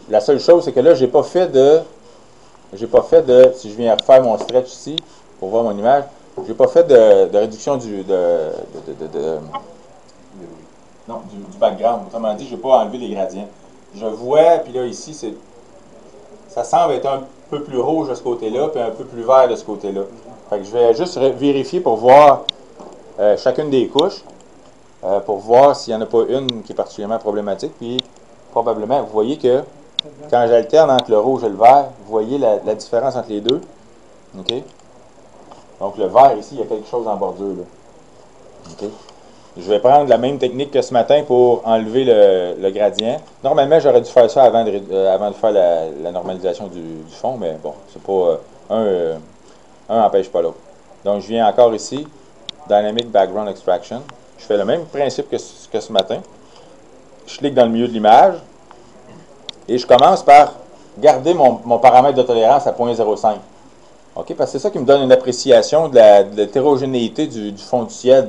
La seule chose, c'est que là, j'ai pas fait de, si je viens faire mon stretch ici, pour voir mon image, j'ai pas fait de réduction du background. Autrement dit, je n'ai pas enlevé les gradients. Je vois, puis là, ici, ça semble être un peu plus rouge de ce côté-là, puis un peu plus vert de ce côté-là. Fait que je vais juste vérifier pour voir chacune des couches, pour voir s'il n'y en a pas une qui est particulièrement problématique. Puis, probablement, vous voyez que quand j'alterne entre le rouge et le vert, vous voyez la différence entre les deux. OK? Donc, le vert, ici, il y a quelque chose en bordure. Là. OK? Je vais prendre la même technique que ce matin pour enlever le gradient. Normalement, j'aurais dû faire ça avant de faire la normalisation du fond, mais bon, c'est pas un n'empêche pas l'autre. Donc, je viens encore ici, Dynamic Background Extraction. Je fais le même principe que ce matin. Je clique dans le milieu de l'image et je commence par garder mon paramètre de tolérance à 0.05. OK? Parce que c'est ça qui me donne une appréciation de l'hétérogénéité du fond du ciel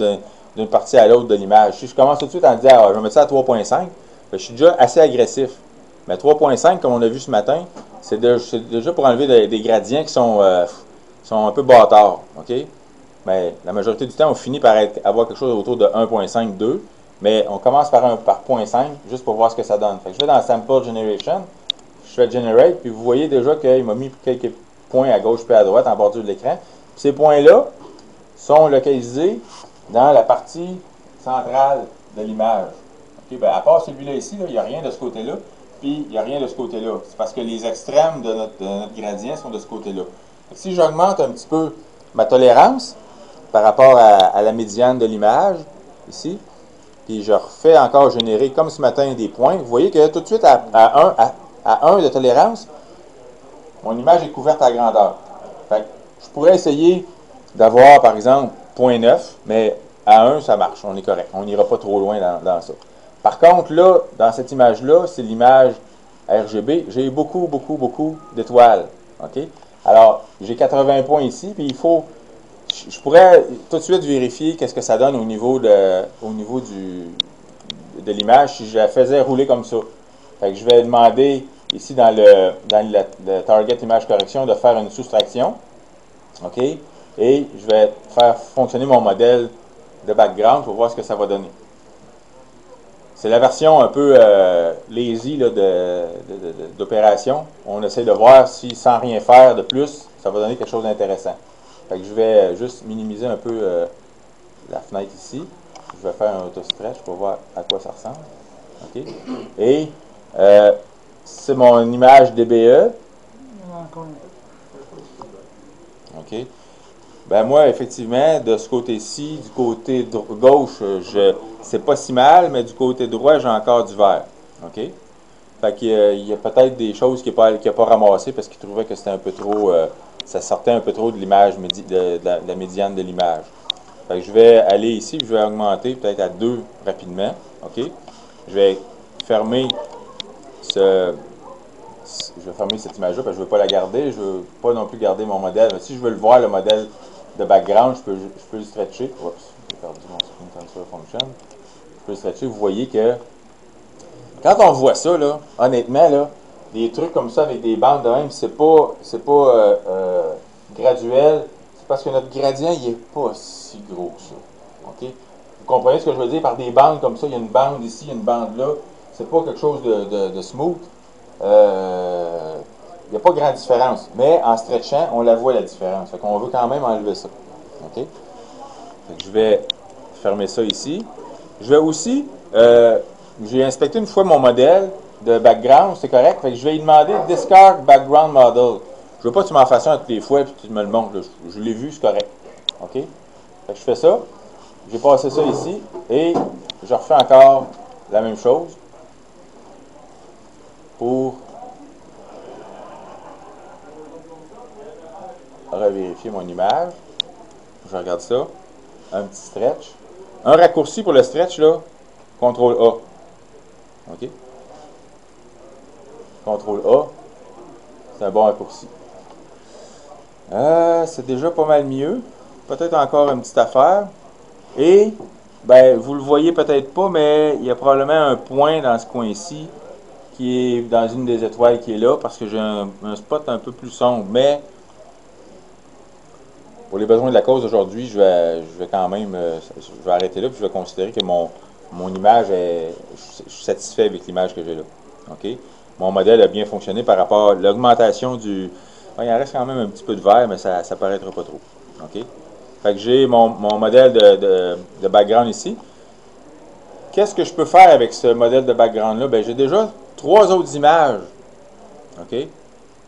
d'une partie à l'autre de l'image. Si je commence tout de suite en disant, je vais mettre ça à 3.5, je suis déjà assez agressif. Mais 3.5, comme on a vu ce matin, c'est déjà pour enlever des gradients qui sont un peu bâtards. OK? Mais la majorité du temps, on finit par avoir quelque chose autour de 1.5, 2. Mais on commence par 0.5, juste pour voir ce que ça donne. Fait que je vais dans Sample Generation, je fais Generate, puis vous voyez déjà qu'il m'a mis quelques points à gauche puis à droite en bordure de l'écran. Ces points-là sont localisés dans la partie centrale de l'image. Okay, ben à part celui-là ici, il n'y a rien de ce côté-là, puis il n'y a rien de ce côté-là. C'est parce que les extrêmes de notre gradient sont de ce côté-là. Si j'augmente un petit peu ma tolérance par rapport à la médiane de l'image, ici, puis je refais encore générer, comme ce matin, des points, vous voyez que tout de suite, à 1 de tolérance, mon image est couverte à grandeur. Fait que je pourrais essayer d'avoir, par exemple, 0.9, mais à 1, ça marche, on est correct. On n'ira pas trop loin dans ça. Par contre, là, dans cette image-là, c'est l'image RGB. J'ai beaucoup d'étoiles. OK? Alors, j'ai 80 points ici, puis il faut... Je pourrais tout de suite vérifier qu'est-ce que ça donne au niveau de l'image si je la faisais rouler comme ça. Fait que je vais demander ici dans le Target Image Correction de faire une soustraction. OK? Et je vais faire fonctionner mon modèle de background pour voir ce que ça va donner. C'est la version un peu lazy d'opération. On essaie de voir si sans rien faire de plus, ça va donner quelque chose d'intéressant. Fait que je vais juste minimiser un peu la fenêtre ici. Je vais faire un auto-stretch pour voir à quoi ça ressemble. OK? Et c'est mon image DBE. OK? Ben moi, effectivement, de ce côté-ci, du côté gauche, c'est pas si mal, mais du côté droit, j'ai encore du vert. OK? Fait qu'il y a peut-être des choses qu'il n'a pas ramassées parce qu'il trouvait que c'était un peu trop... ça sortait un peu trop de l'image, de la médiane de l'image. Fait que je vais aller ici, je vais augmenter peut-être à 2 rapidement. OK? Je vais fermer cette image-là parce que je ne veux pas la garder. Je ne veux pas non plus garder mon modèle. Mais si je veux le voir, le modèle de background, je peux le stretcher. Oups, j'ai perdu mon screen transfer function. Je peux le stretcher. Vous voyez que quand on voit ça, là, honnêtement, là, des trucs comme ça avec des bandes de même, c'est pas graduel. C'est parce que notre gradient, il n'est pas si gros que ça. OK? Vous comprenez ce que je veux dire? Par des bandes comme ça, il y a une bande ici, il y a une bande là. C'est pas quelque chose de smooth. Il n'y a pas grande différence. Mais en stretchant, on la voit la différence. Fait qu'on veut quand même enlever ça. OK? Fait que je vais fermer ça ici. Je vais aussi j'ai inspecté une fois mon modèle de background, c'est correct. Fait que je vais lui demander Discard Background Model. Je veux pas que tu m'en fasses un toutes les fois et que tu me le montres. Là. Je l'ai vu, c'est correct. OK? Fait que je fais ça. J'ai passé ça ici et je refais encore la même chose pour revérifier mon image. Je regarde ça. Un petit stretch. Un raccourci pour le stretch, là. CTRL A. OK? CTRL A. C'est un bon raccourci. C'est déjà pas mal mieux. Peut-être encore une petite affaire. Et, ben, vous le voyez peut-être pas, mais il y a probablement un point dans ce coin-ci qui est dans une des étoiles qui est là, parce que j'ai un spot un peu plus sombre. Mais, pour les besoins de la cause aujourd'hui, je vais quand même, je vais arrêter là, puis je vais considérer que mon image je suis satisfait avec l'image que j'ai là. OK? Mon modèle a bien fonctionné par rapport à l'augmentation du... Bon, il en reste quand même un petit peu de vert, mais ça ne paraîtra pas trop. OK? Fait que j'ai mon modèle de background ici. Qu'est-ce que je peux faire avec ce modèle de background-là? Bien, j'ai déjà 3 autres images. OK?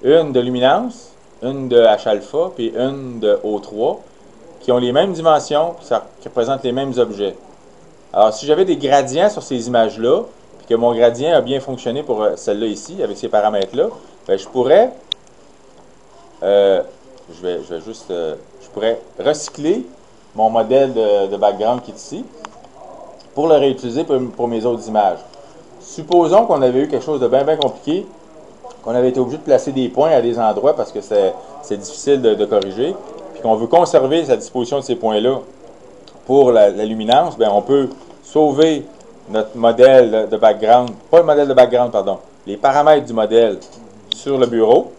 Une de luminance, une de H-alpha, puis une de O3, qui ont les mêmes dimensions, qui représentent les mêmes objets. Alors, si j'avais des gradients sur ces images-là, puis que mon gradient a bien fonctionné pour celle-là ici, avec ces paramètres-là, bien, je pourrais, je pourrais recycler mon modèle de background qui est ici, pour le réutiliser pour mes autres images. Supposons qu'on avait eu quelque chose de bien compliqué, qu'on avait été obligé de placer des points à des endroits parce que c'est difficile de corriger, puis qu'on veut conserver sa disposition de ces points-là pour la luminance, bien, on peut sauver notre modèle de background, pas le modèle de background, pardon, les paramètres du modèle sur le bureau,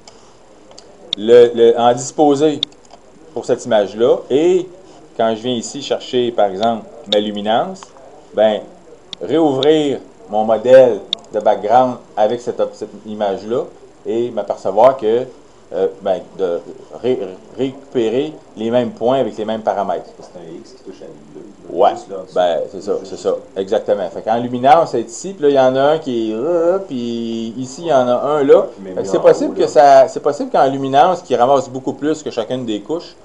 en disposer pour cette image-là, et quand je viens ici chercher, par exemple, ma luminance, bien, réouvrir mon modèle de background avec cette image-là et m'apercevoir que de récupérer les mêmes points avec les mêmes paramètres. C'est un X qui touche à l'île 2. Ouais, ben, c'est ça, exactement. Fait qu'en luminance, c'est ici, puis là, il y en a un qui est puis ici, il y en a un là. C'est possible c'est possible qu'en luminance, qui ramasse beaucoup plus que chacune des couches,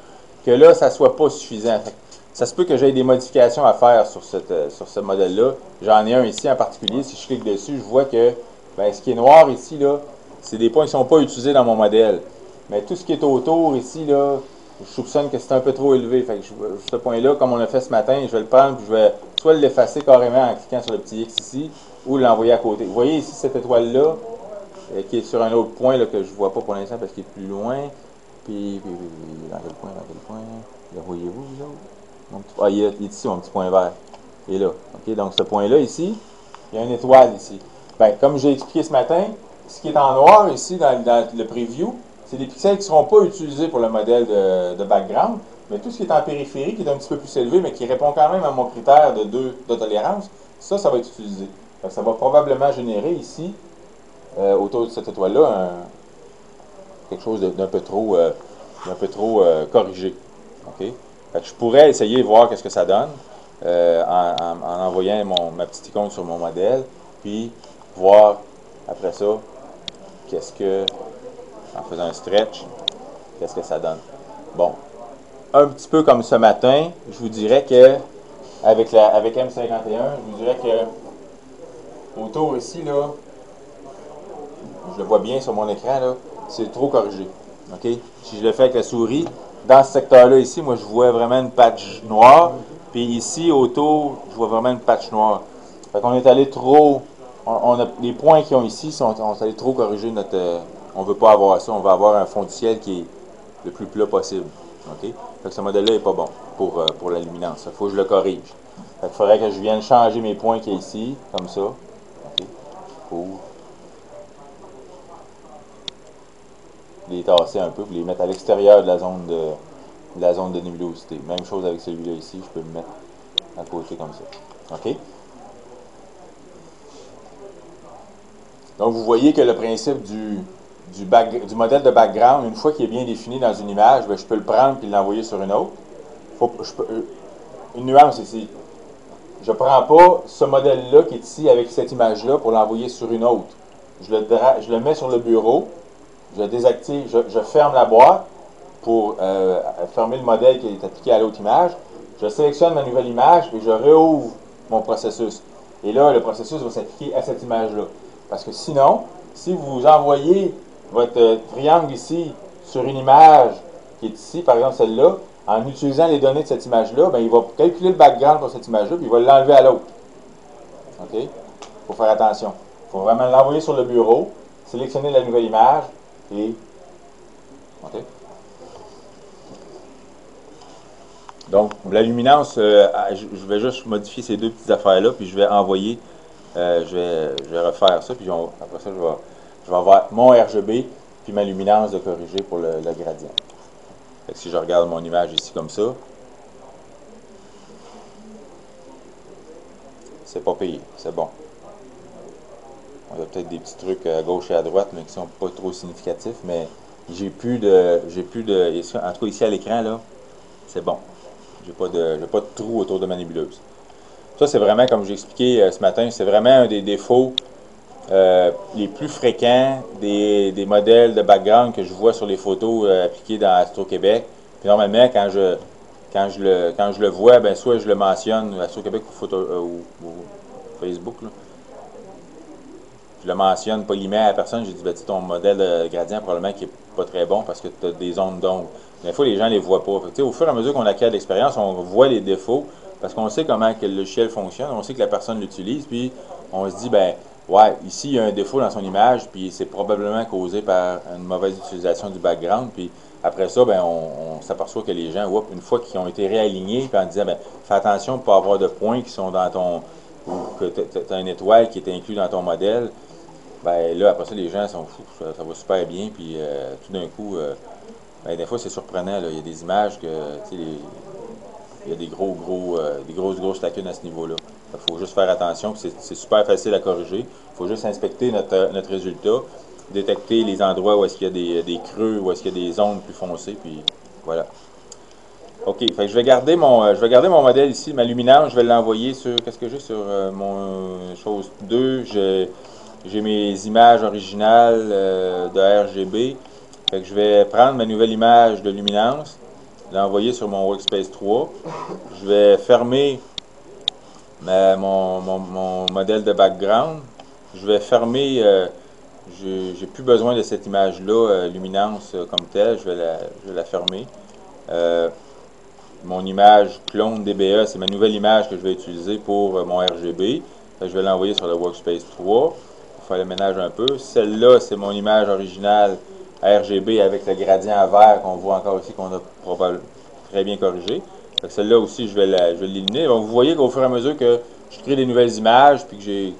que là, ça soit pas suffisant. Fait, ça se peut que j'aie des modifications à faire sur ce modèle-là. J'en ai un ici en particulier. Si je clique dessus, je vois que ce qui est noir ici, là, c'est des points qui ne sont pas utilisés dans mon modèle. Mais tout ce qui est autour ici, là, je soupçonne que c'est un peu trop élevé. Fait que ce point-là, comme on a fait ce matin, je vais le prendre et je vais soit l'effacer carrément en cliquant sur le petit X ici, ou l'envoyer à côté. Vous voyez ici cette étoile-là, qui est sur un autre point là, que je ne vois pas pour l'instant parce qu'il est plus loin. Puis dans quel point? Le voyez-vous, vous autres? Il est ici, mon petit point vert. Il est là. OK? Donc, ce point-là, ici, il y a une étoile ici. Bien, comme j'ai expliqué ce matin, ce qui est en noir ici, dans le preview, c'est des pixels qui ne seront pas utilisés pour le modèle de background, mais tout ce qui est en périphérie, qui est un petit peu plus élevé, mais qui répond quand même à mon critère de 2 de tolérance, ça va être utilisé. Donc, ça va probablement générer ici, autour de cette étoile-là, quelque chose d'un peu trop corrigé. OK? Fait que je pourrais essayer de voir qu'est-ce que ça donne en envoyant ma petite icône sur mon modèle, puis voir après ça en faisant un stretch, qu'est-ce que ça donne. Bon. Un petit peu comme ce matin, je vous dirais que avec M51, je vous dirais que autour ici, là, je le vois bien sur mon écran, là, c'est trop corrigé. OK? Si je le fais avec la souris, dans ce secteur-là ici, moi je vois vraiment une patch noire. Puis ici, autour, je vois vraiment une patch noire. Fait qu'on est allé trop. Les points qu'ils ont ici sont allés trop corriger notre. On ne veut pas avoir ça. On veut avoir un fond du ciel qui est le plus plat possible. OK? Fait que ce modèle-là n'est pas bon pour la luminance. Il faut que je le corrige. Fait qu'il faudrait que je vienne changer mes points qui est ici, comme ça. OK? Pour les tasser un peu, pour les mettre à l'extérieur de la zone de nébulosité. Même chose avec celui-là ici, je peux le mettre à côté comme ça. OK? Donc, vous voyez que le principe du modèle de background, une fois qu'il est bien défini dans une image, bien, je peux le prendre et l'envoyer sur une autre. Une nuance ici. je ne prends pas ce modèle-là qui est ici avec cette image-là pour l'envoyer sur une autre. Je le mets sur le bureau, je désactive, je ferme la boîte pour fermer le modèle qui est appliqué à l'autre image. Je sélectionne ma nouvelle image et je réouvre mon processus. Et là, le processus va s'appliquer à cette image-là. Parce que sinon, si vous envoyez votre triangle ici sur une image qui est ici, par exemple celle-là, en utilisant les données de cette image-là, ben, il va calculer le background pour cette image-là, puis il va l'enlever à l'autre. OK? Il faut faire attention. Il faut vraiment l'envoyer sur le bureau, sélectionner la nouvelle image et... OK? Donc, la luminance, je vais juste modifier ces deux petites affaires-là, puis je vais envoyer, je vais refaire ça, puis après ça, je vais avoir mon RGB, puis ma luminance de corriger pour le gradient. Fait que si je regarde mon image ici comme ça, c'est pas payé, c'est bon. On a peut-être des petits trucs à gauche et à droite, mais qui sont pas trop significatifs, mais j'ai plus de, en tout cas ici à l'écran, là, c'est bon. J'ai pas de trou autour de ma nébuleuse. Ça, c'est vraiment, comme j'ai expliqué ce matin, c'est vraiment un des défauts les plus fréquents des modèles de background que je vois sur les photos appliquées dans Astro-Québec. Puis normalement, quand je le vois, ben soit je le mentionne Astro-Québec ou Facebook, là. Je le mentionne poliment à la personne, j'ai dit, ben, ton modèle de gradient probablement qui n'est pas très bon parce que tu as des zones d'ombre. Des fois, les gens ne les voient pas. Fait que, au fur et à mesure qu'on acquiert de l'expérience, on voit les défauts parce qu'on sait comment que le logiciel fonctionne, on sait que la personne l'utilise, puis on se dit, ben, ouais, ici, il y a un défaut dans son image, puis c'est probablement causé par une mauvaise utilisation du background, puis après ça, ben, on s'aperçoit que les gens, une fois qu'ils ont été réalignés, puis en disant, ben, fais attention pour pas avoir de points qui sont dans ton, ou que tu as une étoile qui est inclus dans ton modèle, ben là, après ça, les gens sont fous, ça va super bien, puis tout d'un coup, ben, des fois, c'est surprenant, là. Il y a des images que, tu sais, il y a des grosses lacunes à ce niveau-là. Il faut juste faire attention, c'est super facile à corriger. Il faut juste inspecter notre résultat, détecter les endroits où est-ce qu'il y a des creux, où est-ce qu'il y a des zones plus foncées, puis voilà. OK, fait que je vais garder mon modèle ici, ma luminance, je vais l'envoyer sur, qu'est-ce que j'ai sur mon chose 2, j'ai mes images originales de RGB. Fait que je vais prendre ma nouvelle image de luminance, l'envoyer sur mon Workspace 3. Je vais fermer mon modèle de background. Je vais fermer, j'ai plus besoin de cette image-là, luminance comme telle, je vais la fermer. Mon image clone DBA, c'est ma nouvelle image que je vais utiliser pour mon RGB. Fait que je vais l'envoyer sur le Workspace 3. Faire le ménage un peu. Celle-là, c'est mon image originale RGB avec le gradient à vert qu'on voit encore ici, qu'on a probablement très bien corrigé. Celle-là aussi, je vais l'éliminer. Donc, vous voyez qu'au fur et à mesure que je crée des nouvelles images, puis que je suis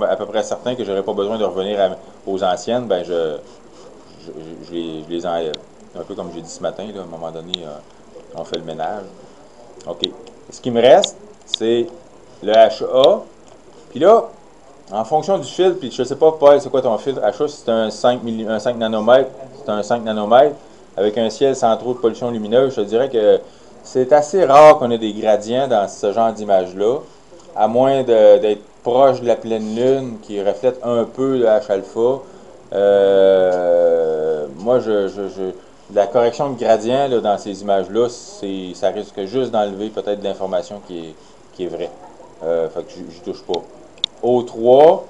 à peu près certain que je n'aurai pas besoin de revenir aux anciennes, ben je les enlève. Un peu comme j'ai dit ce matin, là, à un moment donné, on fait le ménage. OK. Ce qui me reste, c'est le HA. Puis là, en fonction du filtre, puis je ne sais pas, Paul, c'est quoi ton filtre HA, c'est un 5 nanomètres, c'est un 5 nanomètres avec un ciel sans trop de pollution lumineuse. Je te dirais que c'est assez rare qu'on ait des gradients dans ce genre d'image-là, à moins d'être proche de la pleine lune qui reflète un peu le H-alpha. Moi, la correction de gradient là, dans ces images-là, ça risque juste d'enlever peut-être de l'information qui est vraie. Fait que je n'y touche pas. O3,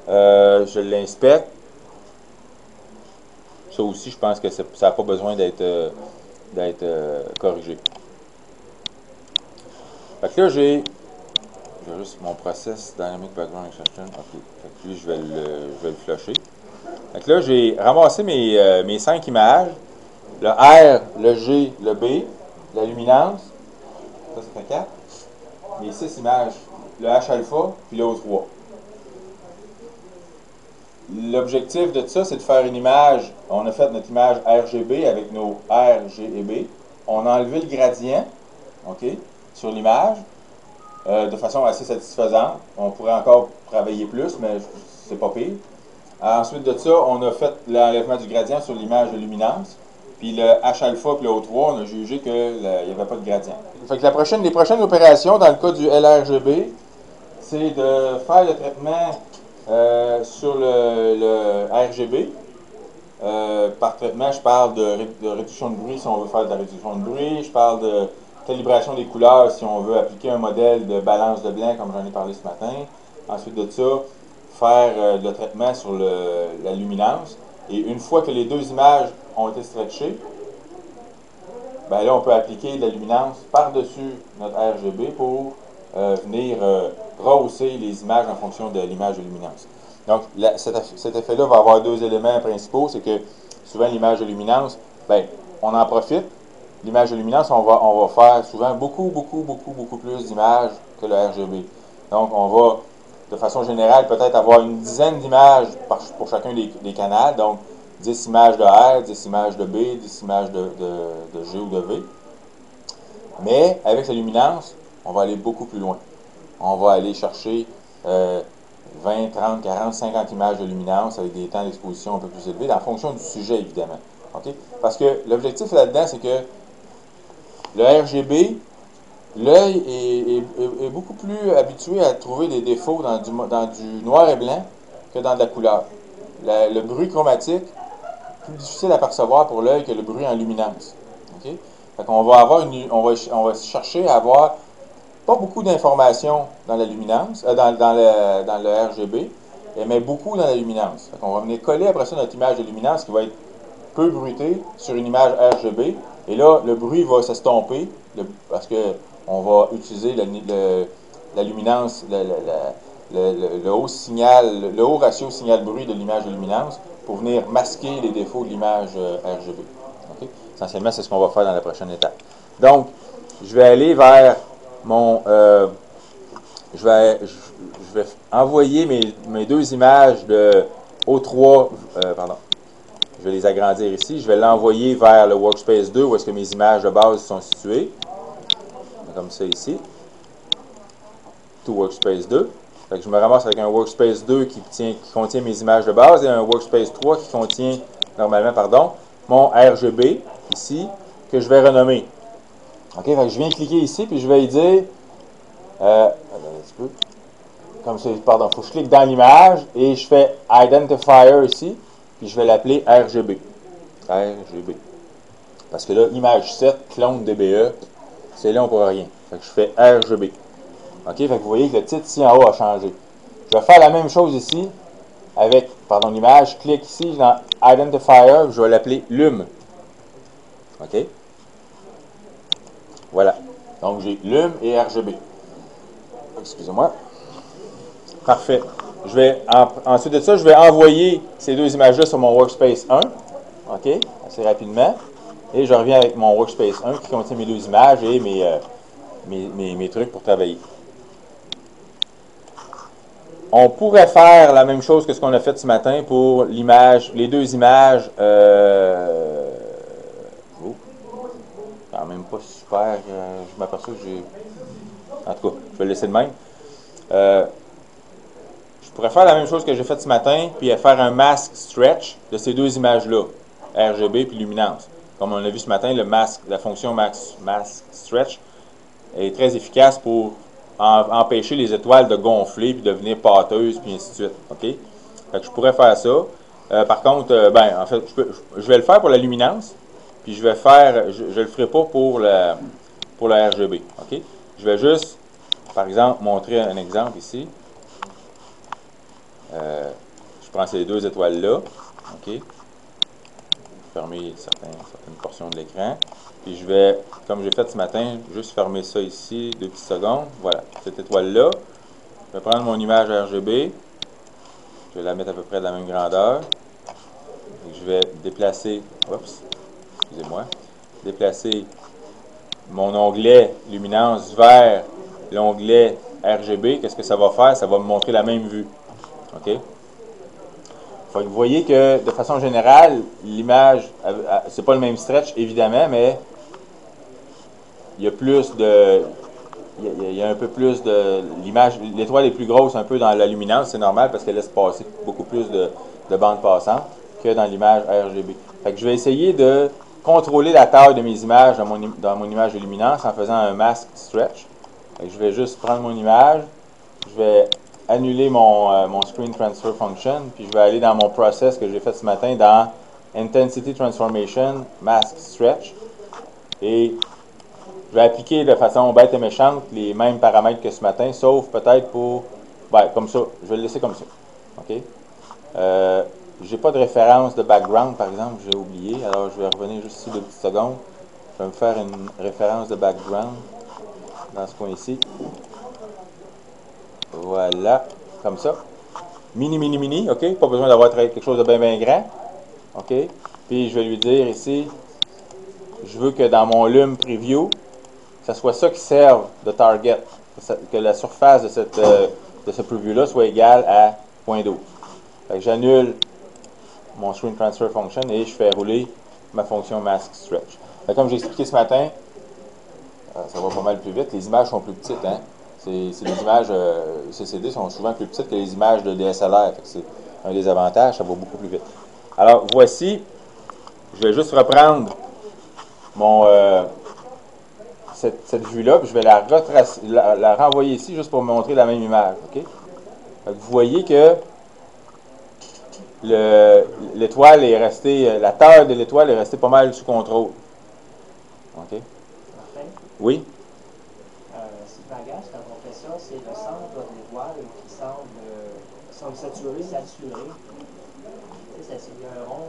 je l'inspecte. Ça aussi, je pense que ça n'a pas besoin d'être corrigé. Fait que là, j'ai juste mon process Dynamic Background Extraction. OK. Fait que lui, je vais le flusher. Fait que là, j'ai ramassé mes 5 images. Le R, le G, le B, la luminance. Ça fait 4. Mes 6 images. Le H-alpha, puis le O3. L'objectif de ça, c'est de faire une image. On a fait notre image RGB avec nos R, G et B. On a enlevé le gradient, OK, sur l'image de façon assez satisfaisante. On pourrait encore travailler plus, mais c'est pas pire. Ensuite de ça, on a fait l'enlèvement du gradient sur l'image de luminance. Puis le H-alpha et le O3, on a jugé qu'il n'y avait pas de gradient. Fait que les prochaines opérations, dans le cas du LRGB, c'est de faire le traitement sur le RGB. Par traitement, je parle de réduction de bruit si on veut faire de la réduction de bruit. Je parle de calibration des couleurs si on veut appliquer un modèle de balance de blanc comme j'en ai parlé ce matin. Ensuite de ça, faire le traitement sur la luminance. Et une fois que les deux images ont été stretchées, ben là, on peut appliquer de la luminance par-dessus notre RGB pour venir rehausser les images en fonction de l'image de luminance. Donc, cet effet-là va avoir deux éléments principaux. C'est que souvent, l'image de luminance, ben, on en profite. L'image de luminance, on va faire souvent beaucoup plus d'images que le RGB. Donc, on va, de façon générale, peut-être avoir une dizaine d'images pour chacun des canaux. Donc, 10 images de R, 10 images de B, 10 images de G ou de V. Mais avec la luminance, on va aller beaucoup plus loin. On va aller chercher 20, 30, 40, 50 images de luminance avec des temps d'exposition un peu plus élevés, en fonction du sujet, évidemment. Okay? Parce que l'objectif là-dedans, c'est que le RGB, l'œil est beaucoup plus habitué à trouver des défauts dans du noir et blanc que dans de la couleur. Le bruit chromatique, plus difficile à percevoir pour l'œil que le bruit en luminance. Okay? Fait qu'on va avoir on va chercher à avoir pas beaucoup d'informations dans la luminance, dans le RGB, mais beaucoup dans la luminance. Fait qu'on va venir coller après ça notre image de luminance qui va être peu bruitée sur une image RGB. Et là, le bruit va s'estomper parce qu'on va utiliser la luminance, le haut signal, le haut ratio signal-bruit de l'image de luminance pour venir masquer les défauts de l'image RGB. Okay? Essentiellement, c'est ce qu'on va faire dans la prochaine étape. Donc, je vais aller vers mon... je vais envoyer mes deux images de O3, je vais les agrandir ici. Je vais l'envoyer vers le Workspace 2 où est-ce que mes images de base sont situées. Comme ça ici. To Workspace 2. Fait que je me ramasse avec un Workspace 2 qui contient mes images de base et un Workspace 3 qui contient, normalement, mon RGB, ici, que je vais renommer. OK, fait que je viens cliquer ici, puis je vais lui dire, attendez un petit peu, comme ça, pardon, il faut que je clique dans l'image, et je fais Identifier ici, puis je vais l'appeler RGB. RGB. Parce que là, image 7, clone DBE, c'est là, on ne pourra rien. Fait que je fais RGB. OK, fait que vous voyez que le titre ici en haut a changé. Je vais faire la même chose ici avec, l'image. Je clique ici dans Identifier, je vais l'appeler Lume. OK? Voilà. Donc, j'ai Lume et RGB. Excusez-moi. Parfait. Ensuite de ça, je vais envoyer ces deux images-là sur mon Workspace 1. OK? Assez rapidement. Et je reviens avec mon Workspace 1 qui contient mes deux images et mes trucs pour travailler. On pourrait faire la même chose que ce qu'on a fait ce matin pour les deux images. Quand même pas super. Je m'aperçois que j'ai... En tout cas, je vais le laisser de même. Je pourrais faire la même chose que j'ai fait ce matin, puis faire un mask stretch de ces deux images-là, RGB puis luminance. Comme on a vu ce matin, la fonction mask stretch est très efficace pour empêcher les étoiles de gonfler puis de devenir pâteuses puis ainsi de suite. OK? Fait que je pourrais faire ça. Par contre, en fait, je vais le faire pour la luminance, puis je le ferai pas pour le RGB. OK? Je vais juste, par exemple, montrer un exemple ici. Je prends ces deux étoiles-là. OK? Fermer certaines portions de l'écran. Puis je vais, comme j'ai fait ce matin, juste fermer ça ici, 2 petites secondes. Voilà, cette étoile-là. Je vais prendre mon image RGB. Je vais la mettre à peu près de la même grandeur. Je vais déplacer, déplacer mon onglet luminance vers l'onglet RGB. Qu'est-ce que ça va faire? Ça va me montrer la même vue. OK? Fait que vous voyez que, de façon générale, l'image, c'est pas le même stretch, évidemment, mais il y a plus de... Il y a un peu plus de... L'étoile est plus grosse un peu dans la luminance, c'est normal, parce qu'elle laisse passer beaucoup plus de bandes passantes que dans l'image RGB. Fait que je vais essayer de contrôler la taille de mes images dans mon image de luminance en faisant un mask stretch. Et je vais juste prendre mon image, je vais annuler mon Screen Transfer Function, puis je vais aller dans mon process que j'ai fait ce matin dans Intensity Transformation, Mask Stretch. Et je vais appliquer de façon bête et méchante les mêmes paramètres que ce matin, sauf peut-être pour, comme ça, je vais le laisser comme ça. OK? J'ai pas de référence de background, par exemple, j'ai oublié, alors je vais revenir juste ici 2 petites secondes. Je vais me faire une référence de background dans ce coin ici. Voilà, comme ça. Mini, OK? Pas besoin d'avoir quelque chose de bien grand. OK? Puis je vais lui dire ici, je veux que dans mon Lume Preview, ça soit ça qui serve de target, que la surface de ce preview-là soit égale à 0.12. Fait que j'annule mon Screen Transfer Function et je fais rouler ma fonction Mask Stretch. Fait que comme j'ai expliqué ce matin, ça va pas mal plus vite, les images sont plus petites, hein? Les images CCD sont souvent plus petites que les images de DSLR. C'est un des avantages, ça va beaucoup plus vite. Alors, voici, je vais juste reprendre cette vue-là, puis je vais la renvoyer ici juste pour montrer la même image. Okay? Vous voyez que l'étoile est restée, la taille de l'étoile est restée pas mal sous contrôle. OK? Martin? Oui? Ce qui m'agace quand on fait ça, c'est le centre de l'étoile qui semble saturé. Tu sais, il y a un rond.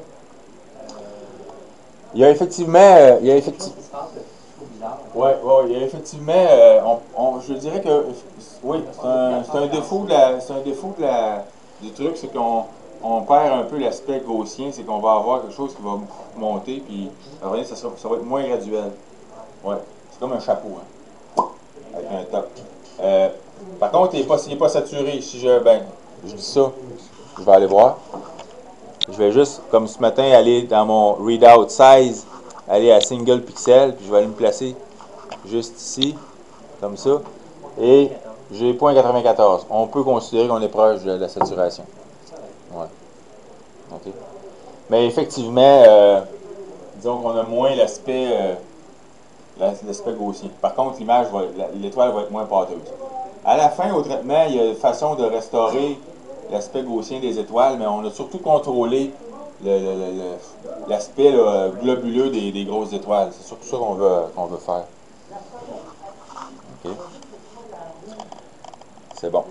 Il y a effectivement. Il y a effectivement, je dirais que oui, c'est un défaut du truc, c'est qu'on perd un peu l'aspect gaussien, c'est qu'on va avoir quelque chose qui va monter, puis ça va être moins graduel. Ouais, c'est comme un chapeau, hein, avec un top. Par contre, il n'est pas saturé. Si je dis ça, je vais aller voir. Je vais juste, comme ce matin, aller dans mon Readout Size, aller à Single Pixel, puis je vais aller me placer juste ici, comme ça. Et j'ai 0.94. On peut considérer qu'on est proche de la saturation. Ouais. OK. Mais effectivement, disons qu'on a moins l'aspect gaussien. Par contre, l'étoile va être moins pâteuse. À la fin, au traitement, il y a une façon de restaurer l'aspect gaussien des étoiles, mais on a surtout contrôlé l'aspect globuleux des grosses étoiles. C'est surtout ça qu'on veut faire. OK. C'est bon.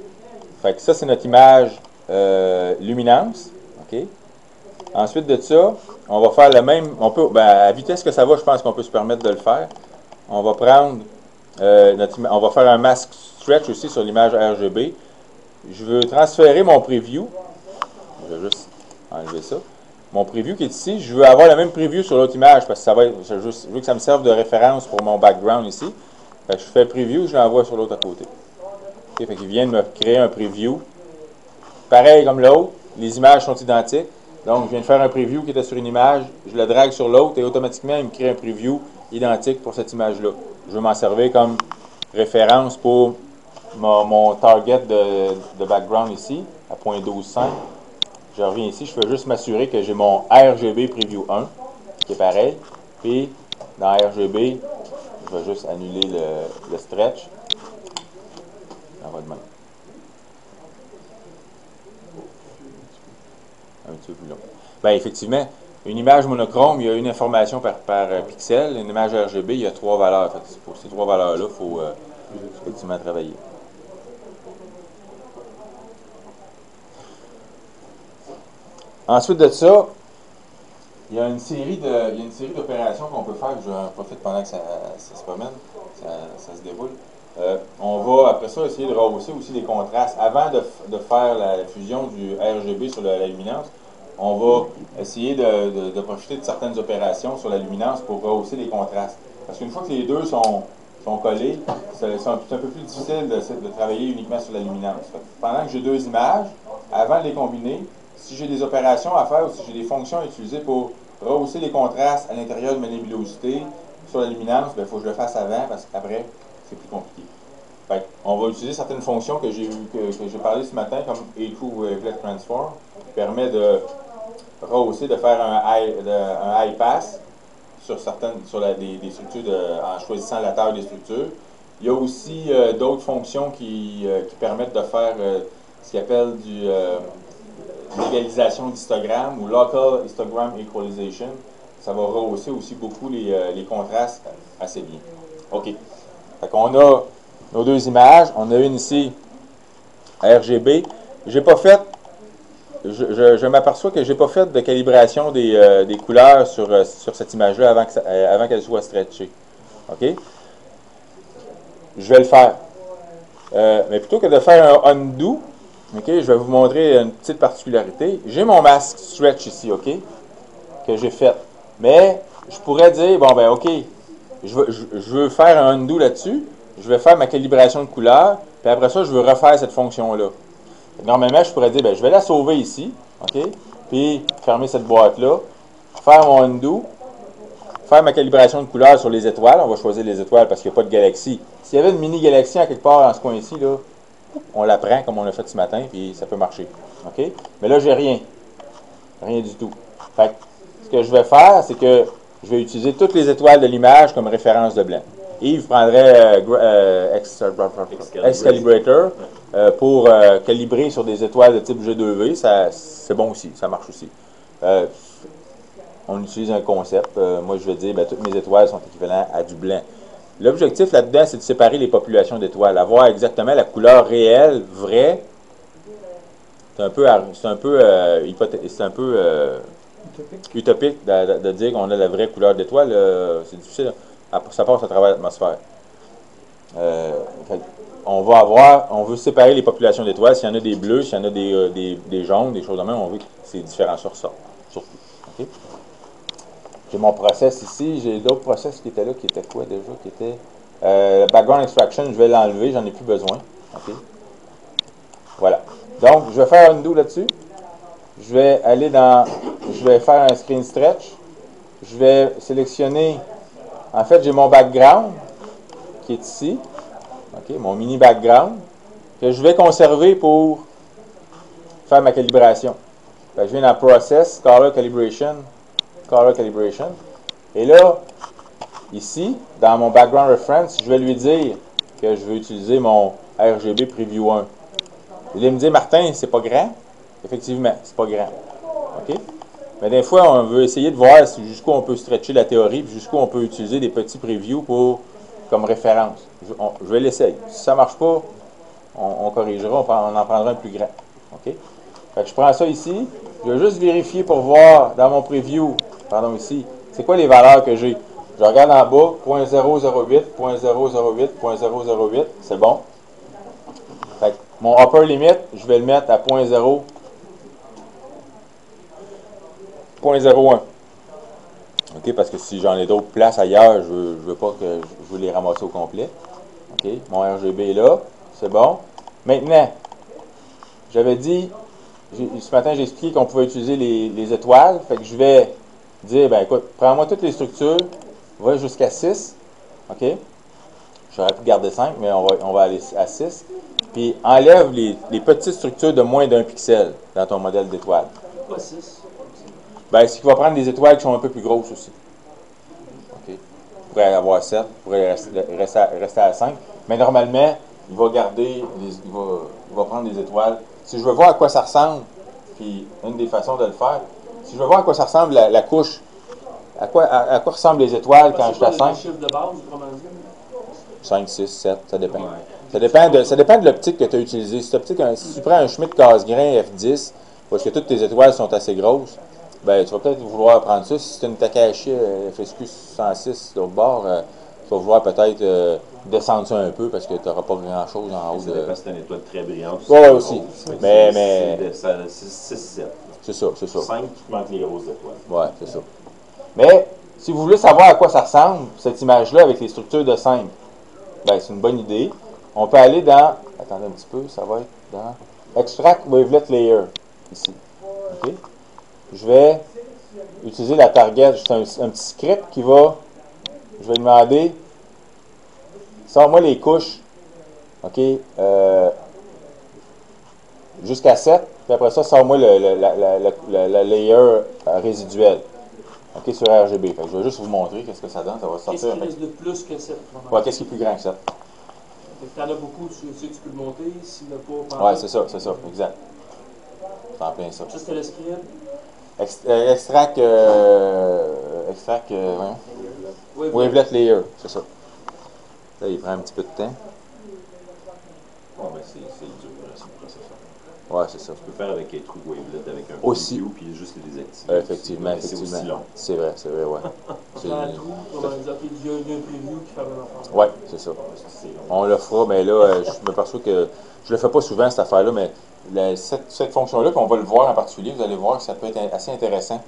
Fait que ça, c'est notre image luminance. OK. Ensuite de ça, on va faire le même. On peut, à la vitesse que ça va, je pense qu'on peut se permettre de le faire. On va prendre on va faire un mask stretch aussi sur l'image RGB. Je veux transférer mon preview. Je vais juste enlever ça. Mon preview qui est ici, je veux avoir le même preview sur l'autre image parce que je veux que ça me serve de référence pour mon background ici. Fait que je fais preview, je l'envoie sur l'autre à côté. Okay, fait qu'il vient de me créer un preview. Pareil comme l'autre, les images sont identiques. Donc, je viens de faire un preview qui était sur une image, je le drague sur l'autre et automatiquement, il me crée un preview identique pour cette image-là. Je veux m'en servir comme référence pour mon target de background ici, à 0.125. Je reviens ici, je veux juste m'assurer que j'ai mon RGB Preview 1, qui est pareil. Puis, dans RGB, je vais juste annuler le stretch. Ça va de même. Un petit peu plus long. Bien, effectivement, une image monochrome, il y a une information par pixel. Une image RGB, il y a 3 valeurs. Fait que pour ces 3 valeurs-là, il faut effectivement travailler. Ensuite de ça, il y a une série d'opérations qu'on peut faire. Je profite pendant que ça se promène, ça se déroule. On va, après ça, essayer de rehausser aussi les contrastes. Avant de faire la fusion du RGB sur la luminance, on va essayer de profiter de certaines opérations sur la luminance pour rehausser les contrastes. Parce qu'une fois que les deux sont collés, c'est un peu plus difficile de travailler uniquement sur la luminance. Pendant que j'ai 2 images, avant de les combiner, si j'ai des opérations à faire ou si j'ai des fonctions à utiliser pour rehausser les contrastes à l'intérieur de ma nébulosité sur la luminance, il faut que je le fasse avant parce qu'après, c'est plus compliqué. Fait on va utiliser certaines fonctions que j'ai parlé ce matin, comme A-True Wavelet Transform, qui permet de rehausser, de faire un high pass sur certaines, sur des structures en choisissant la taille des structures. Il y a aussi d'autres fonctions qui permettent de faire ce qu'ils appellent l'égalisation d'histogramme ou Local Histogram Equalization. Ça va rehausser aussi beaucoup les contrastes assez bien. OK. Fait qu'on a nos deux images. On a une ici RGB. J'ai pas fait, je m'aperçois que j'ai pas fait de calibration des couleurs sur cette image-là avant qu'elle soit stretchée. OK? Je vais le faire. Mais plutôt que de faire un undo, OK, je vais vous montrer une petite particularité. J'ai mon masque stretch ici, OK, que j'ai fait. Mais je pourrais dire, bon, ben, OK, je veux faire un undo là-dessus. Je vais faire ma calibration de couleur. Puis après ça, je veux refaire cette fonction-là. Normalement, je pourrais dire, ben, je vais la sauver ici, OK, puis fermer cette boîte-là, faire mon undo, faire ma calibration de couleur sur les étoiles. On va choisir les étoiles parce qu'il n'y a pas de galaxie. S'il y avait une mini-galaxie en quelque part dans ce coin-ci, là, on la prend comme on l'a fait ce matin, puis ça peut marcher. OK? Mais là, j'ai rien. Rien du tout. Fait que, ce que je vais faire, c'est que je vais utiliser toutes les étoiles de l'image comme référence de blanc. Yves prendrait Excalibrator pour calibrer sur des étoiles de type G2V. C'est bon aussi, ça marche aussi. On utilise un concept. Moi, je vais dire, ben, toutes mes étoiles sont équivalentes à du blanc. L'objectif là-dedans, c'est de séparer les populations d'étoiles, avoir exactement la couleur réelle, vraie. C'est un peu utopique de dire qu'on a la vraie couleur d'étoile. C'est difficile. Ça passe à travers l'atmosphère. On veut séparer les populations d'étoiles. S'il y en a des bleus, s'il y en a des jaunes, des choses de même, on veut que ces différences ressortent. Surtout. Okay? J'ai mon process ici. J'ai d'autres process qui étaient là, qui étaient quoi déjà? Qui étaient background extraction, je vais l'enlever, j'en ai plus besoin. Okay? Voilà. Donc, je vais faire un undo là-dessus. Je vais faire un screen stretch. Je vais sélectionner. En fait, j'ai mon background qui est ici. Okay? Mon mini background que je vais conserver pour faire ma calibration. Je viens dans Process, Color Calibration. Et là, ici, dans mon background reference, je vais lui dire que je veux utiliser mon RGB Preview 1. Il me dit, Martin, c'est pas grand. Effectivement, c'est pas grand. OK? Mais des fois, on veut essayer de voir jusqu'où on peut stretcher la théorie, puis jusqu'où on peut utiliser des petits previews comme référence. Je vais l'essayer. Si ça ne marche pas, on corrigera, on en prendra un plus grand. OK? Fait que je prends ça ici. Je vais juste vérifier pour voir dans mon preview, ici, c'est quoi les valeurs que j'ai. Je regarde en bas, 0.008, 0.008, 0.008, c'est bon. Fait que mon upper limit, je vais le mettre à 0.01. OK, parce que si j'en ai d'autres places ailleurs, je veux pas que je veux les ramasser au complet. OK, mon RGB est là, c'est bon. Maintenant, j'avais dit, ce matin j'ai expliqué qu'on pouvait utiliser les étoiles, fait que je vais dire, ben écoute, prends-moi toutes les structures, va jusqu'à 6, OK? J'aurais pu garder 5, mais on va aller à 6. Puis enlève les petites structures de moins d'1 pixel dans ton modèle d'étoile. Pourquoi 6? Ben, c'est qu'il va prendre des étoiles qui sont un peu plus grosses aussi. OK? Il pourrait avoir 7, il pourrait rester à 5. Mais normalement, il va garder, il va prendre des étoiles. Si je veux voir à quoi ça ressemble, puis une des façons de le faire, si je veux voir à quoi ça ressemble la couche, à quoi ressemblent les étoiles quand je suis à 5? C'est le chiffre de base, comment dire? 5, 6, 7, ça dépend. Ouais. Ça dépend de l'optique que tu as utilisée. Si tu prends un Schmidt Cassegrain F10, parce que toutes tes étoiles sont assez grosses, ben, tu vas peut-être vouloir prendre ça. Si c'est une Takahashi FSQ 106 de l'autre bord, tu vas vouloir peut-être descendre ça un peu parce que tu n'auras pas grand-chose en haut. Ça dépend si c'est une étoile très brillante. Oui, aussi. Mais... C'est 6-7. C'est ça. 5 qui manque les grosses étoiles. Oui, c'est ça. Mais, si vous voulez savoir à quoi ça ressemble, cette image-là, avec les structures de 5, ben, c'est une bonne idée. On peut aller dans... Attendez un petit peu, ça va être dans... Extract Wavelet Layer, ici. OK? Je vais utiliser la target. C'est un petit script qui va... Je vais demander... Sors-moi les couches. OK? Jusqu'à 7. Puis après ça, sors-moi la layer résiduelle. OK, sur RGB. Fait que je vais juste vous montrer qu'est-ce que ça donne. Ça va Qu'est-ce sortir. qui reste de plus que 7? Ouais, qu'est-ce qui est plus grand que ça? Tu en as beaucoup, tu sais que tu peux le monter. S'il n'y en a pas, Ouais, c'est ça, exact. C'est en plein ça. Ça, c'était le script. Extract, wavelet layer, c'est ça. Là, il prend un petit peu de temps. Oh, ben c'est dur, là, ce processeur. Ouais, c'est ça. Tu peux faire avec un trou wavelet, avec un aussi, preview, puis juste les désactiver. Effectivement. C'est aussi long. C'est vrai, ouais. Dans le trou, comment dire, il y a un preview qui fait un enfant. Ouais, c'est ça. On le fera, mais là, je me perçois que je le fais pas souvent, cette affaire-là, mais cette fonction-là, puis on va le voir en particulier, vous allez voir que ça peut être assez intéressant.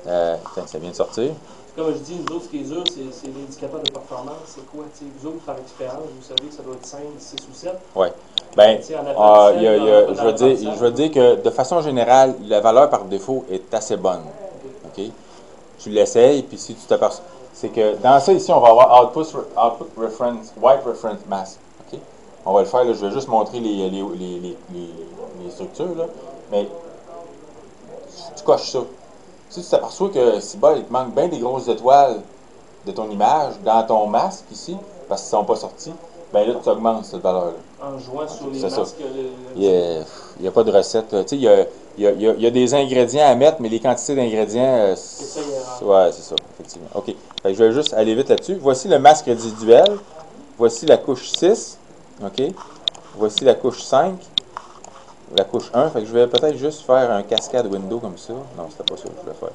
Ça vient de sortir. Comme je dis, nous autres, ce qui est dur, c'est l'indicateur de performance. C'est quoi? Vous autres, par expérience, vous savez que ça doit être 5, 6 ou 7. Oui. Bien, je veux dire que de façon générale, la valeur par défaut est assez bonne. OK? Tu l'essayes, puis si tu t'aperçois. C'est que dans ça, ici, on va avoir Output Reference, White Reference Mask. OK? On va le faire, là, je vais juste montrer les structures, là. Mais tu coches ça. Si tu t'aperçois que il te manque bien des grosses étoiles de ton image dans ton masque ici, parce qu'ils ne sont pas sortis, bien là, tu augmentes cette valeur-là. En jouant sur les masques. masques. Il n'y a pas de recette. Tu sais, il y a des ingrédients à mettre, mais les quantités d'ingrédients. C'est ça, il y a ouais, c'est ça, effectivement. OK. Fait que je vais juste aller vite là-dessus. Voici le masque résiduel. Voici la couche 6. OK. Voici la couche 5. La couche 1. Fait que je vais peut-être juste faire un cascade window comme ça. Non, c'était pas ça que je voulais faire.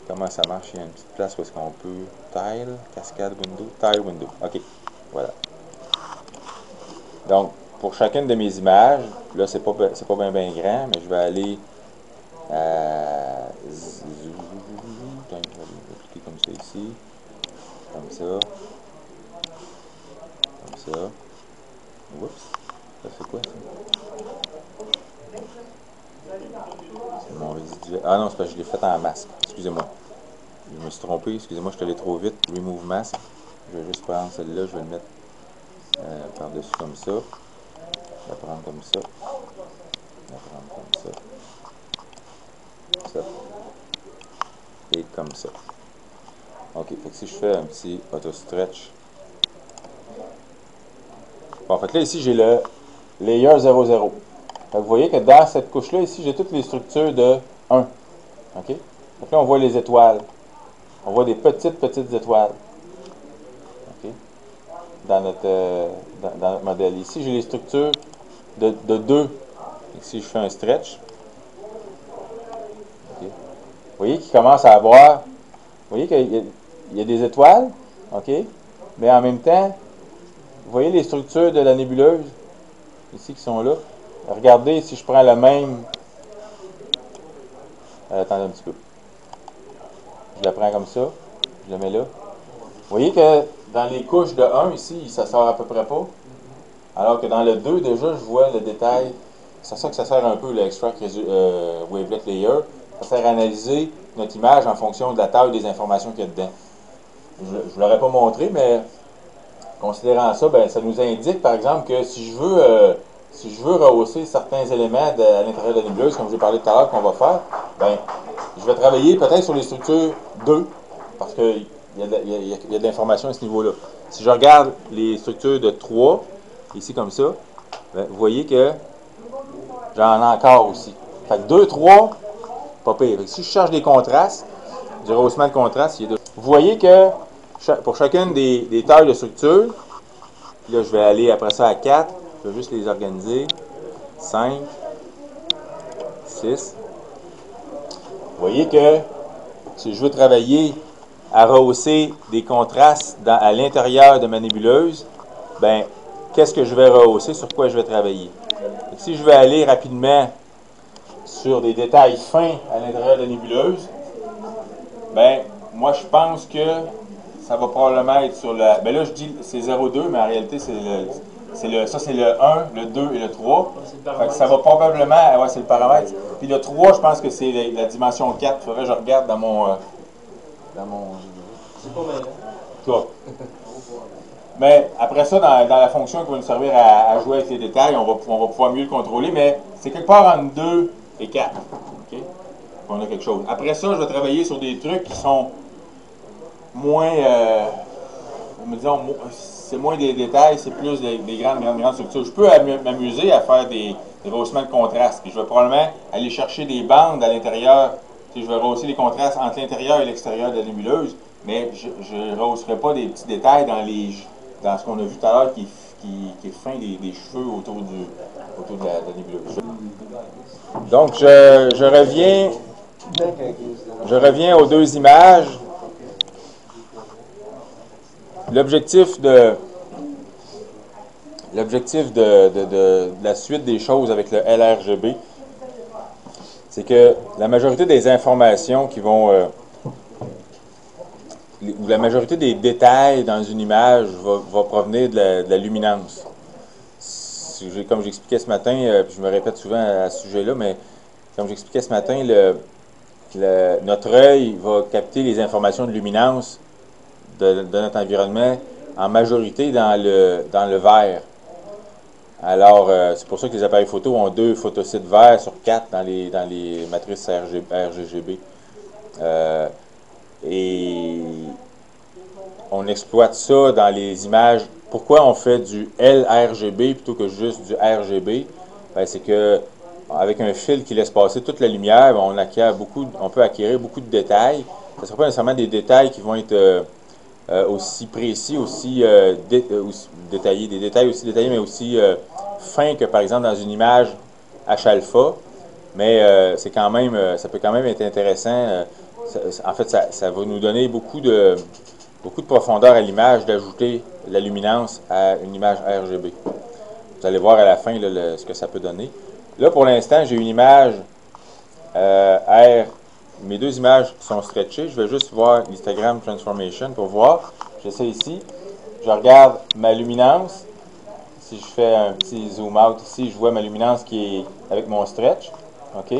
Comment ça marche? Il y a une petite place où est-ce qu'on peut tile, cascade window, tile window. OK. Voilà. Donc, pour chacune de mes images, là, c'est pas bien grand, mais je vais aller à... Je vais cliquer comme ça ici. Comme ça. Comme ça. Oups. Ça fait quoi, ça? C'est mon résiduel. Ah non, c'est parce que je l'ai fait en masque. Excusez-moi. Je me suis trompé. Excusez-moi, je suis allé trop vite. Remove mask. Je vais juste prendre celle-là. Je vais le mettre par-dessus comme ça. Je vais prendre comme ça. Je vais prendre comme ça. Ça. Et comme ça. OK. Fait que si je fais un petit auto-stretch. Bon, fait que là, ici, j'ai le layer 00. Fait que vous voyez que dans cette couche-là, ici, j'ai toutes les structures de 1. OK? Donc là, on voit les étoiles. On voit des petites étoiles. OK? Dans notre modèle. Ici, j'ai les structures de 2. Ici, je fais un stretch. OK? Vous voyez qu'il commence à avoir... Vous voyez qu'il y a des étoiles. OK? Mais en même temps, vous voyez les structures de la nébuleuse, ici, qui sont là. Regardez si je prends le même... attendez un petit peu. Je la prends comme ça. Je la mets là. Vous voyez que dans les couches de 1, ici, ça sort à peu près pas. Alors que dans le 2, déjà, je vois le détail. C'est ça que ça sert un peu, l'extract wavelet layer. Ça sert à analyser notre image en fonction de la taille des informations qu'il y a dedans. Je ne l'aurais pas montré, mais considérant ça, ben, ça nous indique, par exemple, que si je veux rehausser certains éléments à l'intérieur de la nébuleuse, comme j'ai parlé tout à l'heure qu'on va faire, ben, je vais travailler peut-être sur les structures 2, parce qu'il y a de l'information à ce niveau-là. Si je regarde les structures de 3, ici comme ça, ben, vous voyez que j'en ai encore aussi. Fait que 2, 3, pas pire. Fait que si je cherche des contrastes, du rehaussement de contraste, vous voyez que pour chacune des tailles de structure, là je vais aller après ça à 4, je vais juste les organiser, 5, 6. Vous voyez que si je veux travailler à rehausser des contrastes à l'intérieur de ma nébuleuse, ben qu'est-ce que je vais rehausser, sur quoi je vais travailler. Et si je veux aller rapidement sur des détails fins à l'intérieur de la nébuleuse, ben moi je pense que ça va probablement être sur la... Ben là je dis c'est 0,2, mais en réalité ça c'est le 1, le 2 et le 3. Fait que ça va probablement... Ouais, c'est le paramètre. Puis le 3, je pense que c'est la dimension 4. Il faudrait que je regarde dans mon... C'est pas mal. Toi. Mais après ça, dans la fonction qui va nous servir à jouer avec les détails, on va pouvoir mieux le contrôler, mais c'est quelque part entre 2 et 4. Okay? qu'on a quelque chose. Après ça, je vais travailler sur des trucs qui sont moins, disons, c'est moins des détails, c'est plus des grandes structures. Je peux m'amuser à faire des rehaussements de contraste, puis je vais probablement aller chercher des bandes à l'intérieur. Je vais rehausser les contrastes entre l'intérieur et l'extérieur de la nébuleuse, mais je ne rehausserai pas des petits détails dans ce qu'on a vu tout à l'heure qui est fin des cheveux autour de la nébuleuse. Donc, je reviens aux deux images. L'objectif de la suite des choses avec le LRGB, c'est que la majorité des informations qui vont, ou la majorité des détails dans une image va provenir de la luminance. Comme j'expliquais ce matin, puis je me répète souvent à ce sujet-là, mais comme j'expliquais ce matin, notre œil va capter les informations de luminance de notre environnement en majorité dans le vert. Alors, c'est pour ça que les appareils photo ont 2 photosites verts sur 4 dans les matrices RGB. Et on exploite ça dans les images. Pourquoi on fait du LRGB plutôt que juste du RGB? Ben, c'est que avec un fil qui laisse passer toute la lumière, on peut acquérir beaucoup de détails. Ce ne sera pas nécessairement des détails qui vont être aussi précis, aussi détaillés, des détails aussi détaillés, mais aussi fins que par exemple dans une image H-alpha. Mais ça peut quand même être intéressant. En fait, ça va nous donner beaucoup de profondeur à l'image d'ajouter la luminance à une image RGB. Vous allez voir à la fin ce que ça peut donner. Là, pour l'instant, j'ai une image R. Mes 2 images sont stretchées. Je vais juste voir l'histogramme transformation pour voir. J'ai ça ici. Je regarde ma luminance. Si je fais un petit zoom out ici, je vois ma luminance qui est avec mon stretch. OK.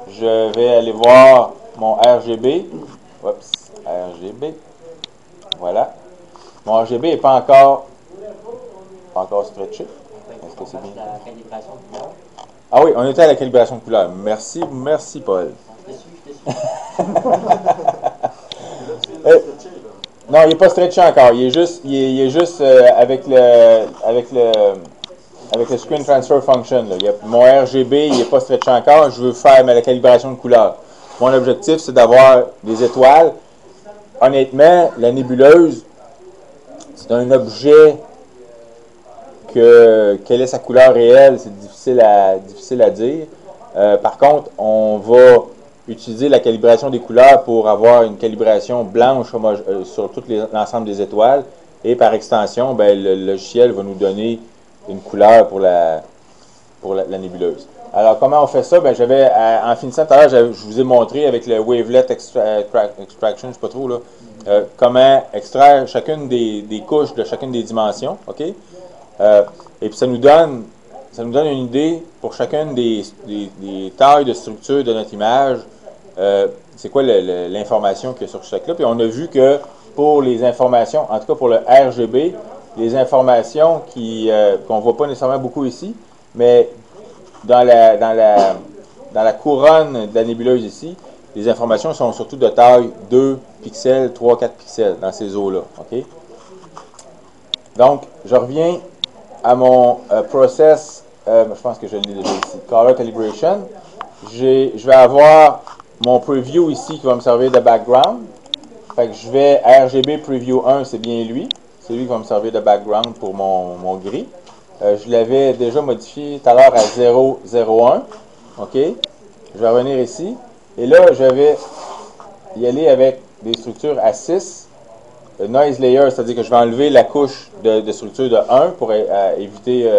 Je vais aller voir mon RGB. Oups, RGB. Voilà. Mon RGB n'est pas encore stretché. Est-ce que c'est bien? La calibration de couleur. Ah oui, on était à la calibration de couleur. Merci, Paul. Je te suis. Non, il n'est pas stretché encore. Il est juste avec le Screen Transfer Function. Là. Mon RGB, il n'est pas stretché encore. Je veux faire la calibration de couleur. Mon objectif, c'est d'avoir des étoiles. Honnêtement, la nébuleuse, c'est un objet quelle est sa couleur réelle, c'est difficile à dire. Par contre, on va utiliser la calibration des couleurs pour avoir une calibration blanche sur tout l'ensemble des étoiles. Et par extension, le logiciel va nous donner une couleur pour la nébuleuse. Alors, comment on fait ça? En finissant tout à l'heure, je vous ai montré avec le Wavelet Extraction, je ne sais pas trop, là, comment extraire chacune des couches de chacune des dimensions. OK? Et puis ça nous donne une idée pour chacune des tailles de structure de notre image, c'est quoi l'information qu'il y a sur chaque là. Puis on a vu que pour les informations, en tout cas pour le RGB, les informations qu'on ne voit pas nécessairement beaucoup ici, mais dans la couronne de la nébuleuse ici, les informations sont surtout de taille 2 pixels, 3, 4 pixels dans ces eaux-là. OK? Donc, je reviens à mon process, je pense que je l'ai déjà ici, Color Calibration. Je vais avoir mon preview ici qui va me servir de background. Fait que je vais RGB Preview 1, c'est bien lui. C'est lui qui va me servir de background pour mon gris. Je l'avais déjà modifié tout à l'heure à 0,01. OK? Je vais revenir ici. Et là, je vais y aller avec des structures à 6. Noise layer, c'est-à-dire que je vais enlever la couche de structure de 1 pour éviter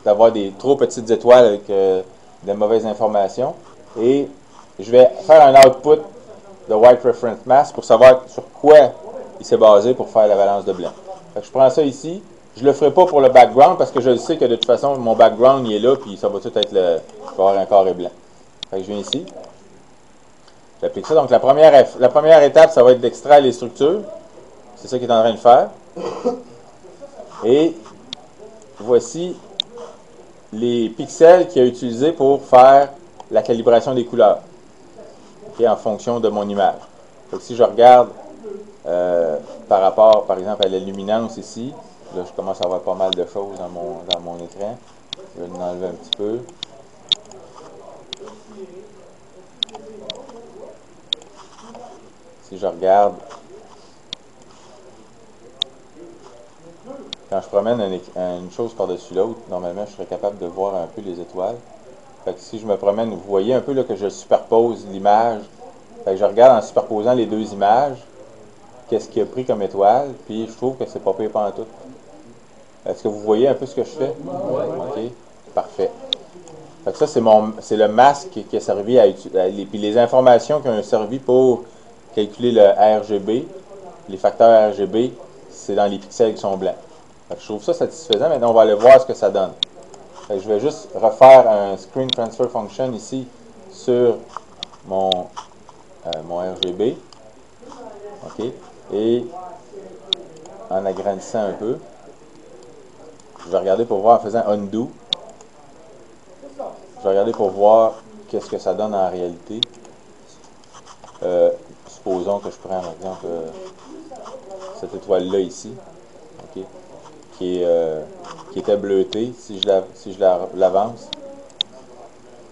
d'avoir des trop petites étoiles avec de mauvaises informations. Et je vais faire un output de White Reference Mask pour savoir sur quoi il s'est basé pour faire la balance de blanc. Fait que je prends ça ici. Je ne le ferai pas pour le background parce que je sais que de toute façon, mon background il est là, puis ça va tout être je vais avoir un carré blanc. Fait que je viens ici. J'applique ça. Donc la première étape, ça va être d'extraire les structures. C'est ça qu'il est en train de faire. Et voici les pixels qu'il a utilisés pour faire la calibration des couleurs. en fonction de mon image. Donc, si je regarde par rapport, par exemple, à la luminance ici, là, je commence à avoir pas mal de choses dans mon écran. Je vais l'enlever un petit peu. Si je regarde, quand je promène une chose par-dessus l'autre, normalement, je serais capable de voir un peu les étoiles. Fait que si je me promène, vous voyez un peu là, que je superpose l'image. Fait que je regarde en superposant les deux images, qu'est-ce qu'il a pris comme étoile, puis je trouve que c'est pas pire pantoute. Est-ce que vous voyez un peu ce que je fais? OK, parfait. Fait que ça, c'est le masque qui a servi puis les informations qui ont servi pour calculer le RGB, les facteurs RGB, c'est dans les pixels qui sont blancs. Fait que je trouve ça satisfaisant. Maintenant, on va aller voir ce que ça donne. Fait que je vais juste refaire un Screen Transfer Function ici sur mon RGB. OK. Et en agrandissant un peu, je vais regarder pour voir en faisant Undo. Je vais regarder pour voir qu'est-ce que ça donne en réalité. Supposons que je prends, par exemple, cette étoile-là ici, okay, qui était bleutée. Si je l'avance,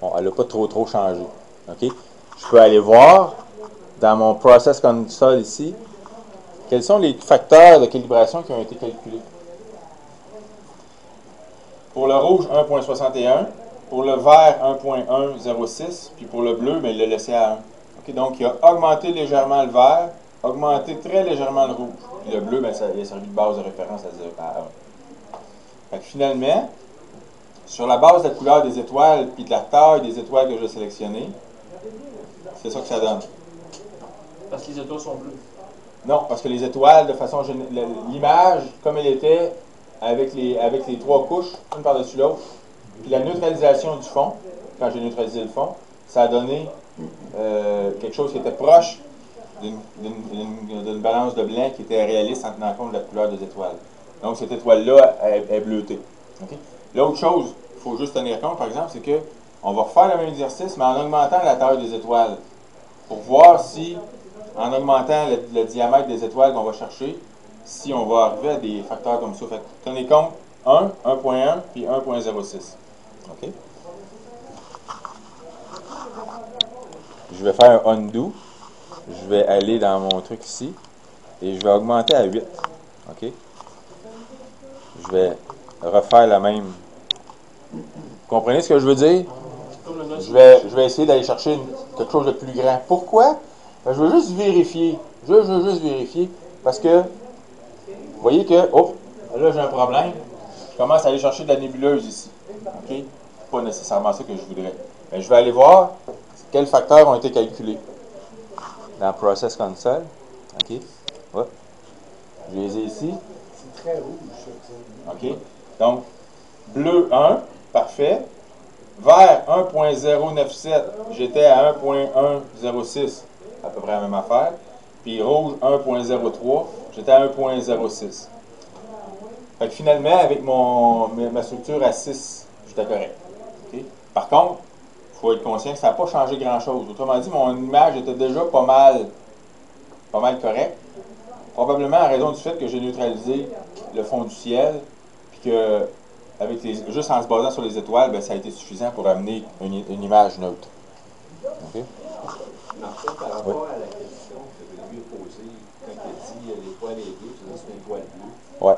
bon, elle n'a pas trop changé. Okay. Je peux aller voir dans mon Process Console ici, quels sont les facteurs de calibration qui ont été calculés. Pour le rouge, 1.61. Pour le vert, 1.106. Puis pour le bleu, bien, il l'a laissé à 1. Okay, donc, il a augmenté légèrement le vert, augmenté très légèrement le rouge. Puis le bleu, bien, il a servi de base de référence à 1. Fait que finalement, sur la base de la couleur des étoiles puis de la taille des étoiles que j'ai sélectionnées, c'est ça que ça donne. Parce que les étoiles sont bleues. Non, parce que les étoiles, de façon générale, l'image, comme elle était, avec les trois couches, une par-dessus l'autre, puis la neutralisation du fond, quand j'ai neutralisé le fond, ça a donné quelque chose qui était proche d'une balance de blanc qui était réaliste en tenant compte de la couleur des étoiles. Donc, cette étoile-là est bleutée. Okay? L'autre chose qu'il faut juste tenir compte, par exemple, c'est qu'on va refaire le même exercice, mais en augmentant la taille des étoiles, pour voir si, en augmentant le diamètre des étoiles qu'on va chercher, si on va arriver à des facteurs comme ça. Fait que tenez compte, 1, 1.1, puis 1.06. OK? Je vais faire un undo. Je vais aller dans mon truc ici, et je vais augmenter à 8. OK? Je vais refaire la même. Vous comprenez ce que je veux dire? Je vais essayer d'aller chercher quelque chose de plus grand. Pourquoi? Ben, je veux juste vérifier. Je veux juste vérifier. Parce que, vous voyez que, oh, là j'ai un problème. Je commence à aller chercher de la nébuleuse ici. OK? Pas nécessairement ça que je voudrais. Ben, je vais aller voir quels facteurs ont été calculés dans Process Console. OK? Ouais. Je les ai ici. C'est très rouge, ça. OK? Donc, bleu 1, parfait. Vert 1.097, j'étais à 1.106, à peu près la même affaire. Puis rouge 1.03, j'étais à 1.06. Fait que finalement, avec ma structure à 6, j'étais correct. Okay? Par contre, il faut être conscient que ça n'a pas changé grand-chose. Autrement dit, mon image était déjà pas mal correcte. Probablement en raison du fait que j'ai neutralisé le fond du ciel, puis que juste en se basant sur les étoiles, ben, ça a été suffisant pour amener une image neutre. Okay? Martin, par rapport à la question que lui a posée, quand il a dit l'étoile est bleue, c'est une étoile bleue. Ouais.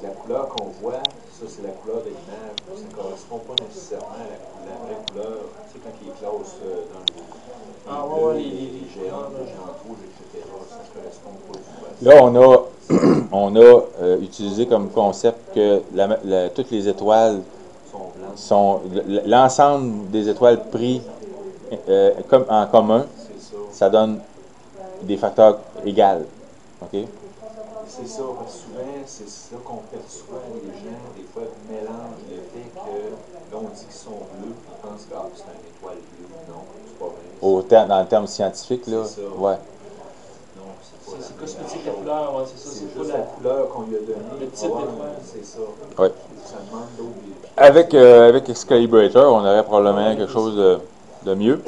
La couleur qu'on voit, ça c'est la couleur de l'image. Ça ne correspond pas nécessairement à la vraie couleur. Tu sais, quand il classe dans le les géants rouges, etc., ça ne correspond pas du tout. Là, on a utilisé comme concept que toutes les étoiles sont l'ensemble des étoiles pris comme en commun, ça donne des facteurs égaux. OK? C'est ça, parce que souvent, c'est ça qu'on perçoit. Les gens, des fois, mélangent le fait que, là, on dit qu'ils sont bleus, puis ils pensent que c'est une étoile bleue. Non, c'est pas vrai. Dans le terme scientifique, là, c'est ça. Ouais. Non, c'est cosmétique la couleur, ouais, c'est ça. C'est juste la couleur qu'on lui a donnée. Le type d'étoile. C'est ça. Ouais. Ça demande d'autres. Avec Excalibrator, on aurait probablement quelque chose de mieux.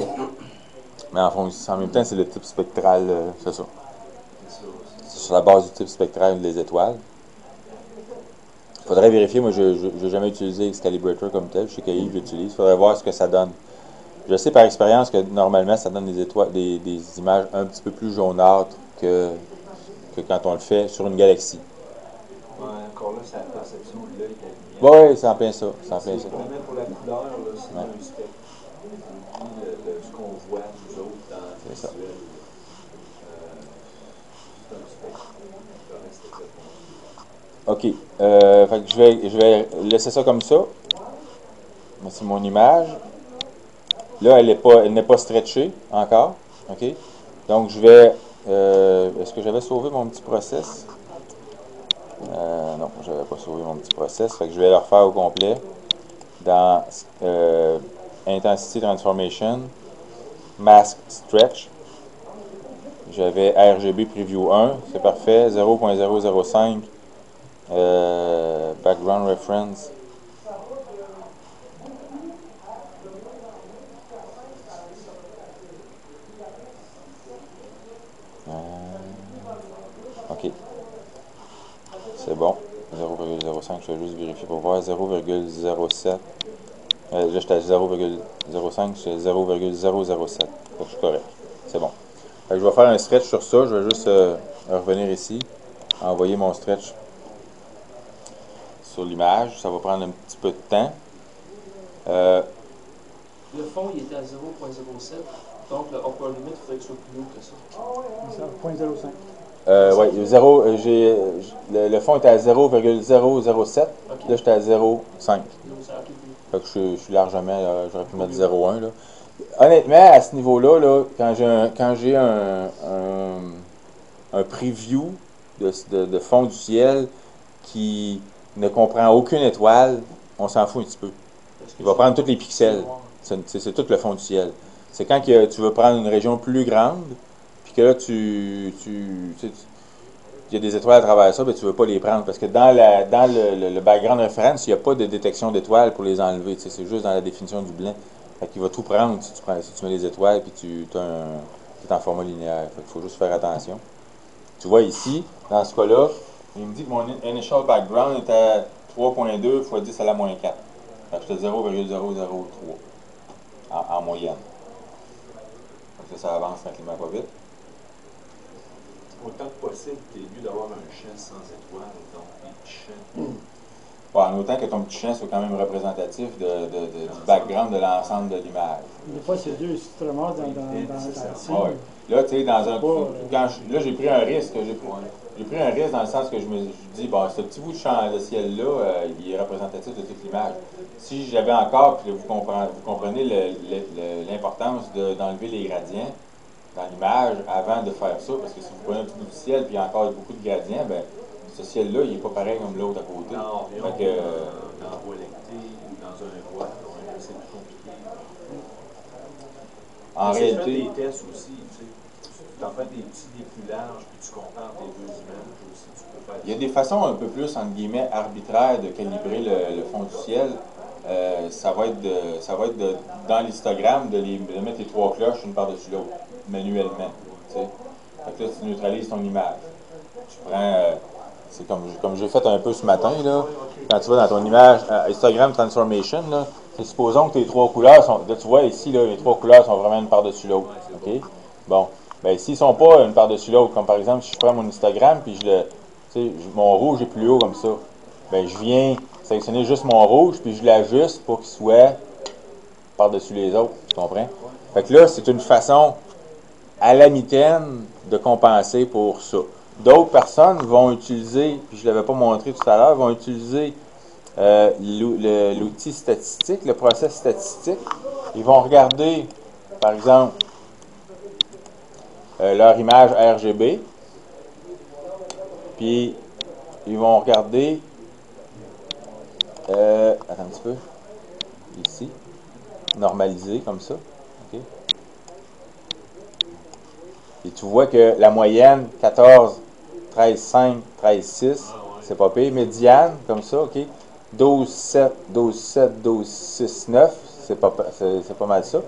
Mais en même temps, c'est le type spectral, c'est ça. C'est sur la base du type spectral des étoiles. Il faudrait vérifier, moi je n'ai jamais utilisé Excalibrator comme tel, je sais que Yves l'utilise, il faudrait voir ce que ça donne. Je sais par expérience que normalement ça donne des étoiles, des images un petit peu plus jaunâtres que quand on le fait sur une galaxie. Ouais, encore là, c'est la perception de l'œil de la lumière. Oui, c'est en plein ça. C'est en plein ça. Vraiment pour la couleur, c'est un spectre. Ce qu'on voit, nous autres, dans le visuel, c'est un spectre. Le reste est complètement. OK. Fait que je vais laisser ça comme ça. Voici mon image. Là, elle n'est pas stretchée encore. OK? Donc, je vais... est-ce que j'avais sauvé mon petit process? Non, je n'avais pas sauvé mon petit process. Fait que je vais le refaire au complet. Dans Intensity Transformation, Mask Stretch. J'avais RGB Preview 1. C'est parfait. 0.005. Background Reference. OK. C'est bon. 0.05, je vais juste vérifier pour voir. 0.07. Là, j'étais à 0.05, c'est 0.007. Donc, je suis correct. C'est bon. Fait que je vais faire un stretch sur ça. Je vais juste revenir ici, envoyer mon stretch sur l'image. Ça va prendre un petit peu de temps. Le fond, il était à 0.07. Donc, le upper limit, il faudrait que ce soit plus haut que ça. 0.05. Oui, le fond était à 0.007. Okay. Là, j'étais à 0.5. Fait que je suis largement, j'aurais pu mettre 0.1. Là. Honnêtement, à ce niveau-là, là, quand j'ai un preview de fond du ciel qui ne comprend aucune étoile, on s'en fout un petit peu. Il va prendre tous les pixels. C'est tout le fond du ciel. C'est quand tu veux prendre une région plus grande, puis que là, il y a des étoiles à travers ça, mais tu ne veux pas les prendre. Parce que dans le background reference, il n'y a pas de détection d'étoiles pour les enlever. C'est juste dans la définition du blanc. Fait qu'il va tout prendre si tu mets les étoiles, puis tu es en format linéaire. Fait qu'il faut juste faire attention. Tu vois ici, dans ce cas-là, il me dit que mon initial background est à 3.2 x 10 à la moins 4. Fait que j'étais 0.003 en moyenne. Donc ça avance tranquillement pas vite. Autant que possible, tu es mieux d'avoir un champ sans étoiles, donc des petits champs. Bon, en autant que ton petit champ soit quand même représentatif du background de l'ensemble de l'image. Des fois, c'est dur si tu te ramasses dans la ouais. Là, tu sais, dans un. Là, j'ai pris un risque. J'ai pris un risque dans le sens que je me dis, bon, ce petit bout de champ de ciel-là, il est représentatif de toute l'image. Si j'avais encore, puis vous comprenez l'importance d'enlever les gradients dans l'image avant de faire ça, parce que si vous prenez un petit bout de ciel, puis il y a encore beaucoup de gradients, ben ce ciel-là, il n'est pas pareil comme l'autre à côté. Non, dans la voie lactée ou dans un voile, c'est plus compliqué. En réalité. Tu fais des tests aussi, tu sais. Tu en fais des petits, des plus larges, puis tu compares tes deux images aussi. Tu peux faire. Il y a des façons un peu plus, entre guillemets, arbitraires de calibrer le fond du ciel. Ça va être dans l'histogramme de mettre les trois cloches une par-dessus l'autre, manuellement. Tu sais. Fait que là, tu neutralises ton image. Tu prends. C'est comme j'ai fait un peu ce matin, là. Quand tu vas dans ton image Histogram Transformation, là, supposons que tes trois couleurs sont. Là, tu vois ici, là, les trois couleurs sont vraiment une par-dessus l'autre. OK? Bon. Ben, s'ils ne sont pas une par-dessus l'autre, comme par exemple, si je prends mon histogramme, puis mon rouge est plus haut comme ça, ben, je viens sélectionner juste mon rouge, puis je l'ajuste pour qu'il soit par-dessus les autres. Tu comprends? Fait que là, c'est une façon à la mitaine de compenser pour ça. D'autres personnes vont utiliser, puis je ne l'avais pas montré tout à l'heure, vont utiliser l'outil statistique, le process statistique. Ils vont regarder, par exemple, leur image RGB, puis ils vont regarder, attends un petit peu, ici, normalisé comme ça. Okay. Et tu vois que la moyenne, 14, 13, 5, 13, 6, c'est pas pire. Médiane, comme ça, OK. 12, 7, 12, 7, 12, 6, 9, c'est pas mal ça.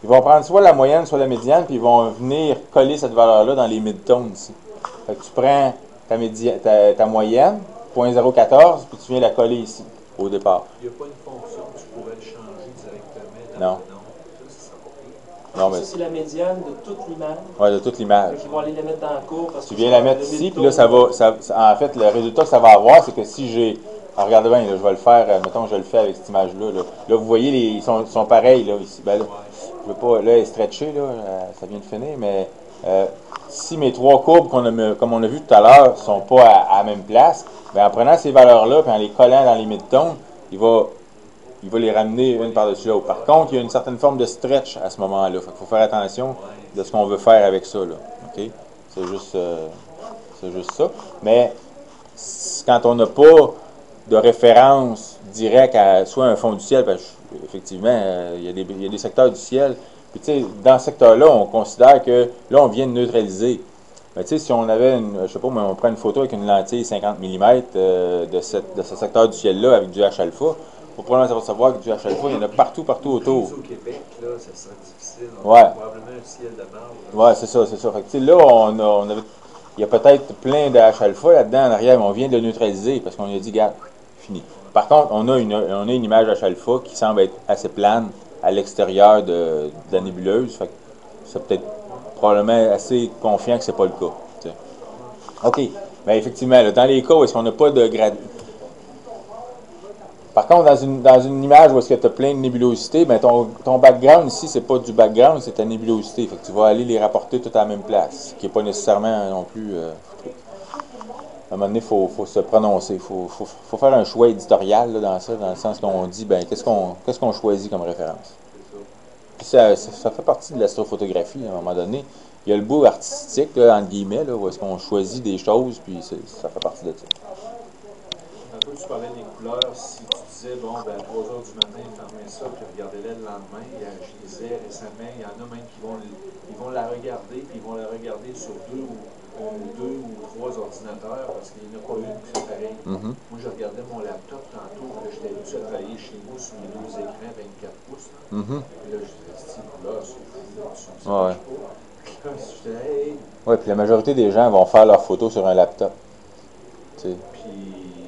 Ils vont prendre soit la moyenne, soit la médiane, puis ils vont venir coller cette valeur-là dans les midtones ici. Fait que tu prends ta moyenne, 0.014, puis tu viens la coller ici, au départ. Il n'y a pas une fonction que tu pourrais le changer directement dans Non. le nom. Ça sera pas pire. Non, mais Ça, c'est la médiane de toute l'image. ouais, de toute l'image. Ils vont aller la mettre dans la cour. Parce Tu que viens la mettre ici, puis là, en fait, le résultat que ça va avoir, c'est que si j'ai. Alors, regardez bien, là, je vais le faire, mettons, je le fais avec cette image-là. Là, vous voyez, ils sont pareils, là, ici. Ben, là, je veux pas, là, elle est stretchée, là, ça vient de finir, mais si mes trois courbes, comme on a vu tout à l'heure, ne sont pas à la même place, ben, en prenant ces valeurs-là, puis en les collant dans les midtones, il va les ramener une par-dessus l'autre. Par contre, il y a une certaine forme de stretch à ce moment-là. Il faut faire attention de ce qu'on veut faire avec ça, là. OK? C'est juste ça. Mais quand on n'a pas de référence directe à soit un fond du ciel, effectivement, il y a des secteurs du ciel. Puis, tu sais, dans ce secteur-là, on considère que là, on vient de neutraliser. Mais tu sais, si on avait, je sais pas, mais on prend une photo avec une lentille 50 mm de ce secteur du ciel-là avec du H-alpha, il faut probablement savoir que du H-alpha, il y en a partout autour. Au Québec, là, ça serait difficile. Ouais. Probablement un ciel de marbre. Oui, c'est ça. Fait que, tu sais, là, il y a peut-être plein de H-alpha là-dedans en arrière, mais on vient de le neutraliser parce qu'on a dit, regarde, fini. Par contre, on a une image H-alpha qui semble être assez plane à l'extérieur de la nébuleuse. Fait que c'est peut-être probablement assez confiant que c'est pas le cas. T'sais. OK. Bien, effectivement, là, dans les cas où est-ce qu'on n'a pas de gradient. Par contre, dans une image où est-ce que tu as plein de nébulosités, bien, ton background ici, c'est pas du background, c'est ta nébulosité. Fait que tu vas aller les rapporter toutes à la même place, ce qui n'est pas nécessairement non plus. À un moment donné, il faut se prononcer. Il faut faire un choix éditorial là, dans ça, dans le sens qu'on dit, ben, qu'est-ce qu'on choisit comme référence. Puis ça fait partie de l'astrophotographie, à un moment donné. Il y a le bout artistique, là, entre guillemets, là, où est-ce qu'on choisit des choses, puis ça fait partie de ça. Un peu, tu parlais des couleurs. Si tu disais, bon, ben, à 3 h du matin, fermez ça, puis regardez-les le lendemain. Je lisais récemment, il y en a même qui vont la regarder, puis ils vont la regarder sur deux ou trois ordinateurs, parce qu'il n'y en a pas une qui fait pareil. Mm-hmm. Moi, je regardais mon laptop tantôt, là, j'étais habitué à travailler chez moi sur mes 2 écrans 24 pouces. Là. Mm-hmm. Puis là, je disais, ces couleurs, ça Ouais. marche pas. Puis là, je disais, hey. Oui, puis la majorité des gens vont faire leurs photos sur un laptop. T'sais.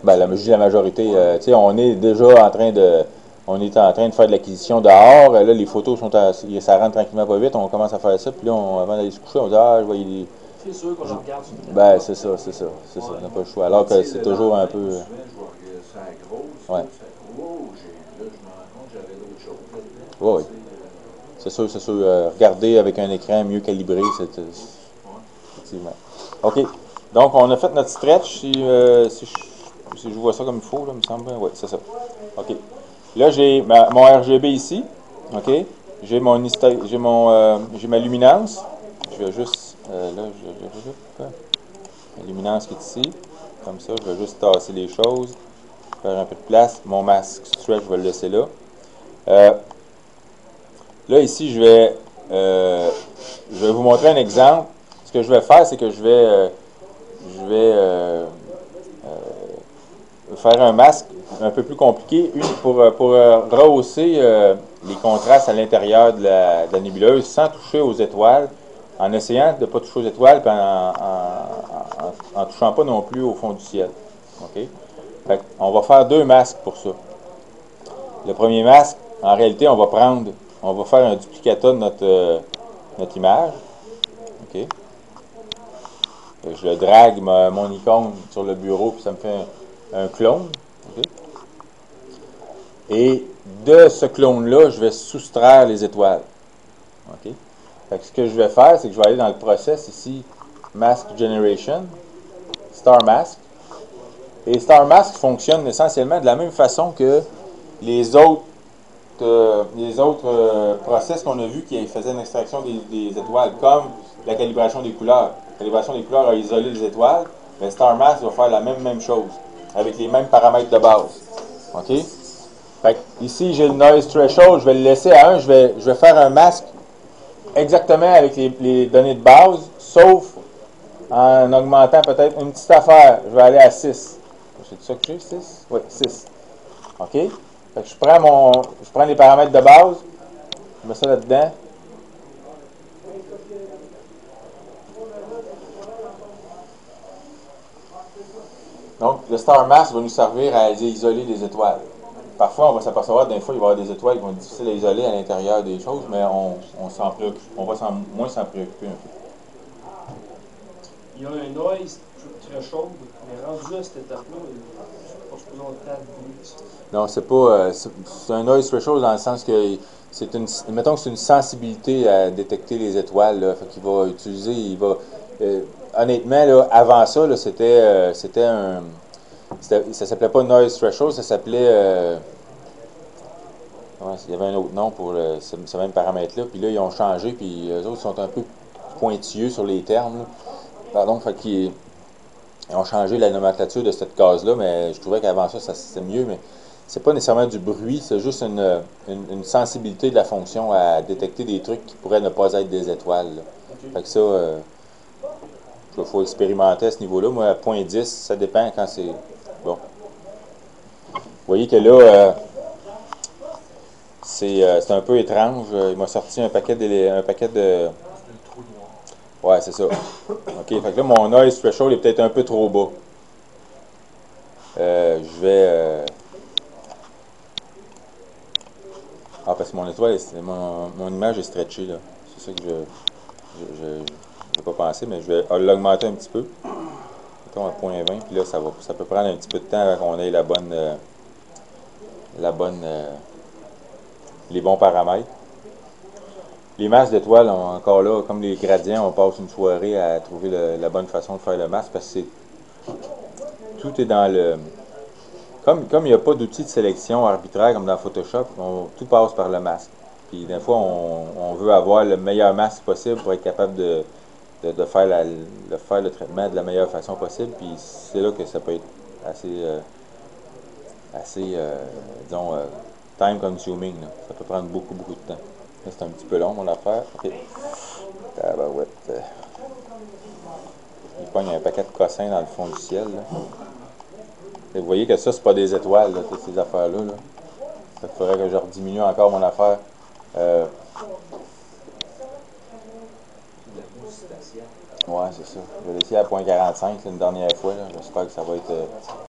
Ben, je dis la majorité. On est déjà en train de. On est en train de faire de l'acquisition dehors. Là, les photos ça rentre tranquillement pas vite. On commence à faire ça. Puis là, avant d'aller se coucher, on dit, je voyais les. C'est sûr qu'on en regarde. Ben, c'est ça. On n'a pas le choix. Alors que c'est toujours un peu. Souvent, je vois ça grosse. Ouais. Là, je me rends compte que j'avais d'autres choses là-dedans. Oui. C'est sûr. Regarder avec un écran mieux calibré, effectivement. OK. Donc, on a fait notre stretch. Si je vois ça comme il faut, là, me semble. Oui, c'est ça. OK. Là, j'ai mon RGB ici. OK. J'ai ma luminance. Je vais juste. La luminance qui est ici. Comme ça, je vais juste tasser les choses. Faire un peu de place. Mon mask stretch, je vais le laisser là. Là, ici, je vais vous montrer un exemple. Ce que je vais faire, c'est que je vais faire un masque un peu plus compliqué, pour rehausser les contrastes à l'intérieur de la nébuleuse sans toucher aux étoiles, en essayant de ne pas toucher aux étoiles, puis en touchant pas non plus au fond du ciel. OK? Fait on va faire 2 masques pour ça. Le premier masque, en réalité, on va faire un duplicata de notre image. OK? Je drague mon icône sur le bureau, puis ça me fait un clone. Okay? Et de ce clone-là, je vais soustraire les étoiles. Okay? Fait que ce que je vais faire, c'est que je vais aller dans le process ici, Mask Generation, Star Mask. Et Star Mask fonctionne essentiellement de la même façon que les autres process qu'on a vus qui faisaient une extraction des étoiles, comme la calibration des couleurs. La calibration des couleurs a isolé les étoiles, mais Star Mask va faire la même chose, avec les mêmes paramètres de base. OK? Fait que ici, j'ai le noise threshold, je vais le laisser à 1, je vais faire un masque exactement avec les données de base, sauf en augmentant peut-être une petite affaire. Je vais aller à 6. C'est ça que j'ai, 6? Oui, 6. OK? Fait que je prends les paramètres de base, je mets ça là-dedans, Donc, le star mass va nous servir à isoler les étoiles. Parfois, on va s'apercevoir des fois, il va y avoir des étoiles qui vont être difficiles à isoler à l'intérieur des choses, mais on s'en préoccupe. On va moins s'en préoccuper un peu. Il y a un noise threshold, mais rendu à cette étape-là, je pense que on tape bruit. Non, c'est pas. C'est un noise threshold dans le sens que c'est une. Mettons que c'est une sensibilité à détecter les étoiles. Là, fait qu'il va utiliser. Honnêtement, là, avant ça, là, c'était un. Ça s'appelait pas noise threshold, ça s'appelait. Ouais, il y avait un autre nom pour ce même paramètre-là. Puis là, ils ont changé, puis eux autres sont un peu pointilleux sur les termes. Là. Pardon, fait qu'ils ont changé la nomenclature de cette case-là, mais je trouvais qu'avant ça, c'était mieux, mais c'est pas nécessairement du bruit, c'est juste une sensibilité de la fonction à détecter des trucs qui pourraient ne pas être des étoiles. Là. Okay. Fait que ça, il faut expérimenter à ce niveau-là. Moi, à 0.10, ça dépend quand c'est... Bon. Vous voyez que là, c'est un peu étrange. Il m'a sorti un paquet de... Ouais, c'est ça. OK, fait que là, mon noise threshold est peut-être un peu trop bas. Je vais... Ah, parce que mon étoile, mon image est stretchée, là. C'est ça que je n'ai pas pensé, mais je vais l'augmenter un petit peu. Mettons à 0.20, puis là, ça peut prendre un petit peu de temps avant qu'on ait les bons paramètres. Les masses d'étoiles, encore là, comme les gradients, on passe une soirée à trouver la bonne façon de faire le masque, parce que tout est dans le... Comme il n'y a pas d'outil de sélection arbitraire comme dans Photoshop, tout passe par le masque. Puis des fois, on veut avoir le meilleur masque possible pour être capable de faire le traitement de la meilleure façon possible. Puis c'est là que ça peut être assez disons, time consuming. Là. Ça peut prendre beaucoup, beaucoup de temps. Là, c'est un petit peu long, mon affaire. OK. Tabarouette. Il pogne un paquet de cossins dans le fond du ciel. Là. Et vous voyez que ça, c'est pas des étoiles, là, toutes ces affaires-là. Là. Ça faudrait que je rediminue encore mon affaire. Ouais, c'est ça. Je vais laisser à 0.45 une dernière fois. J'espère que ça va être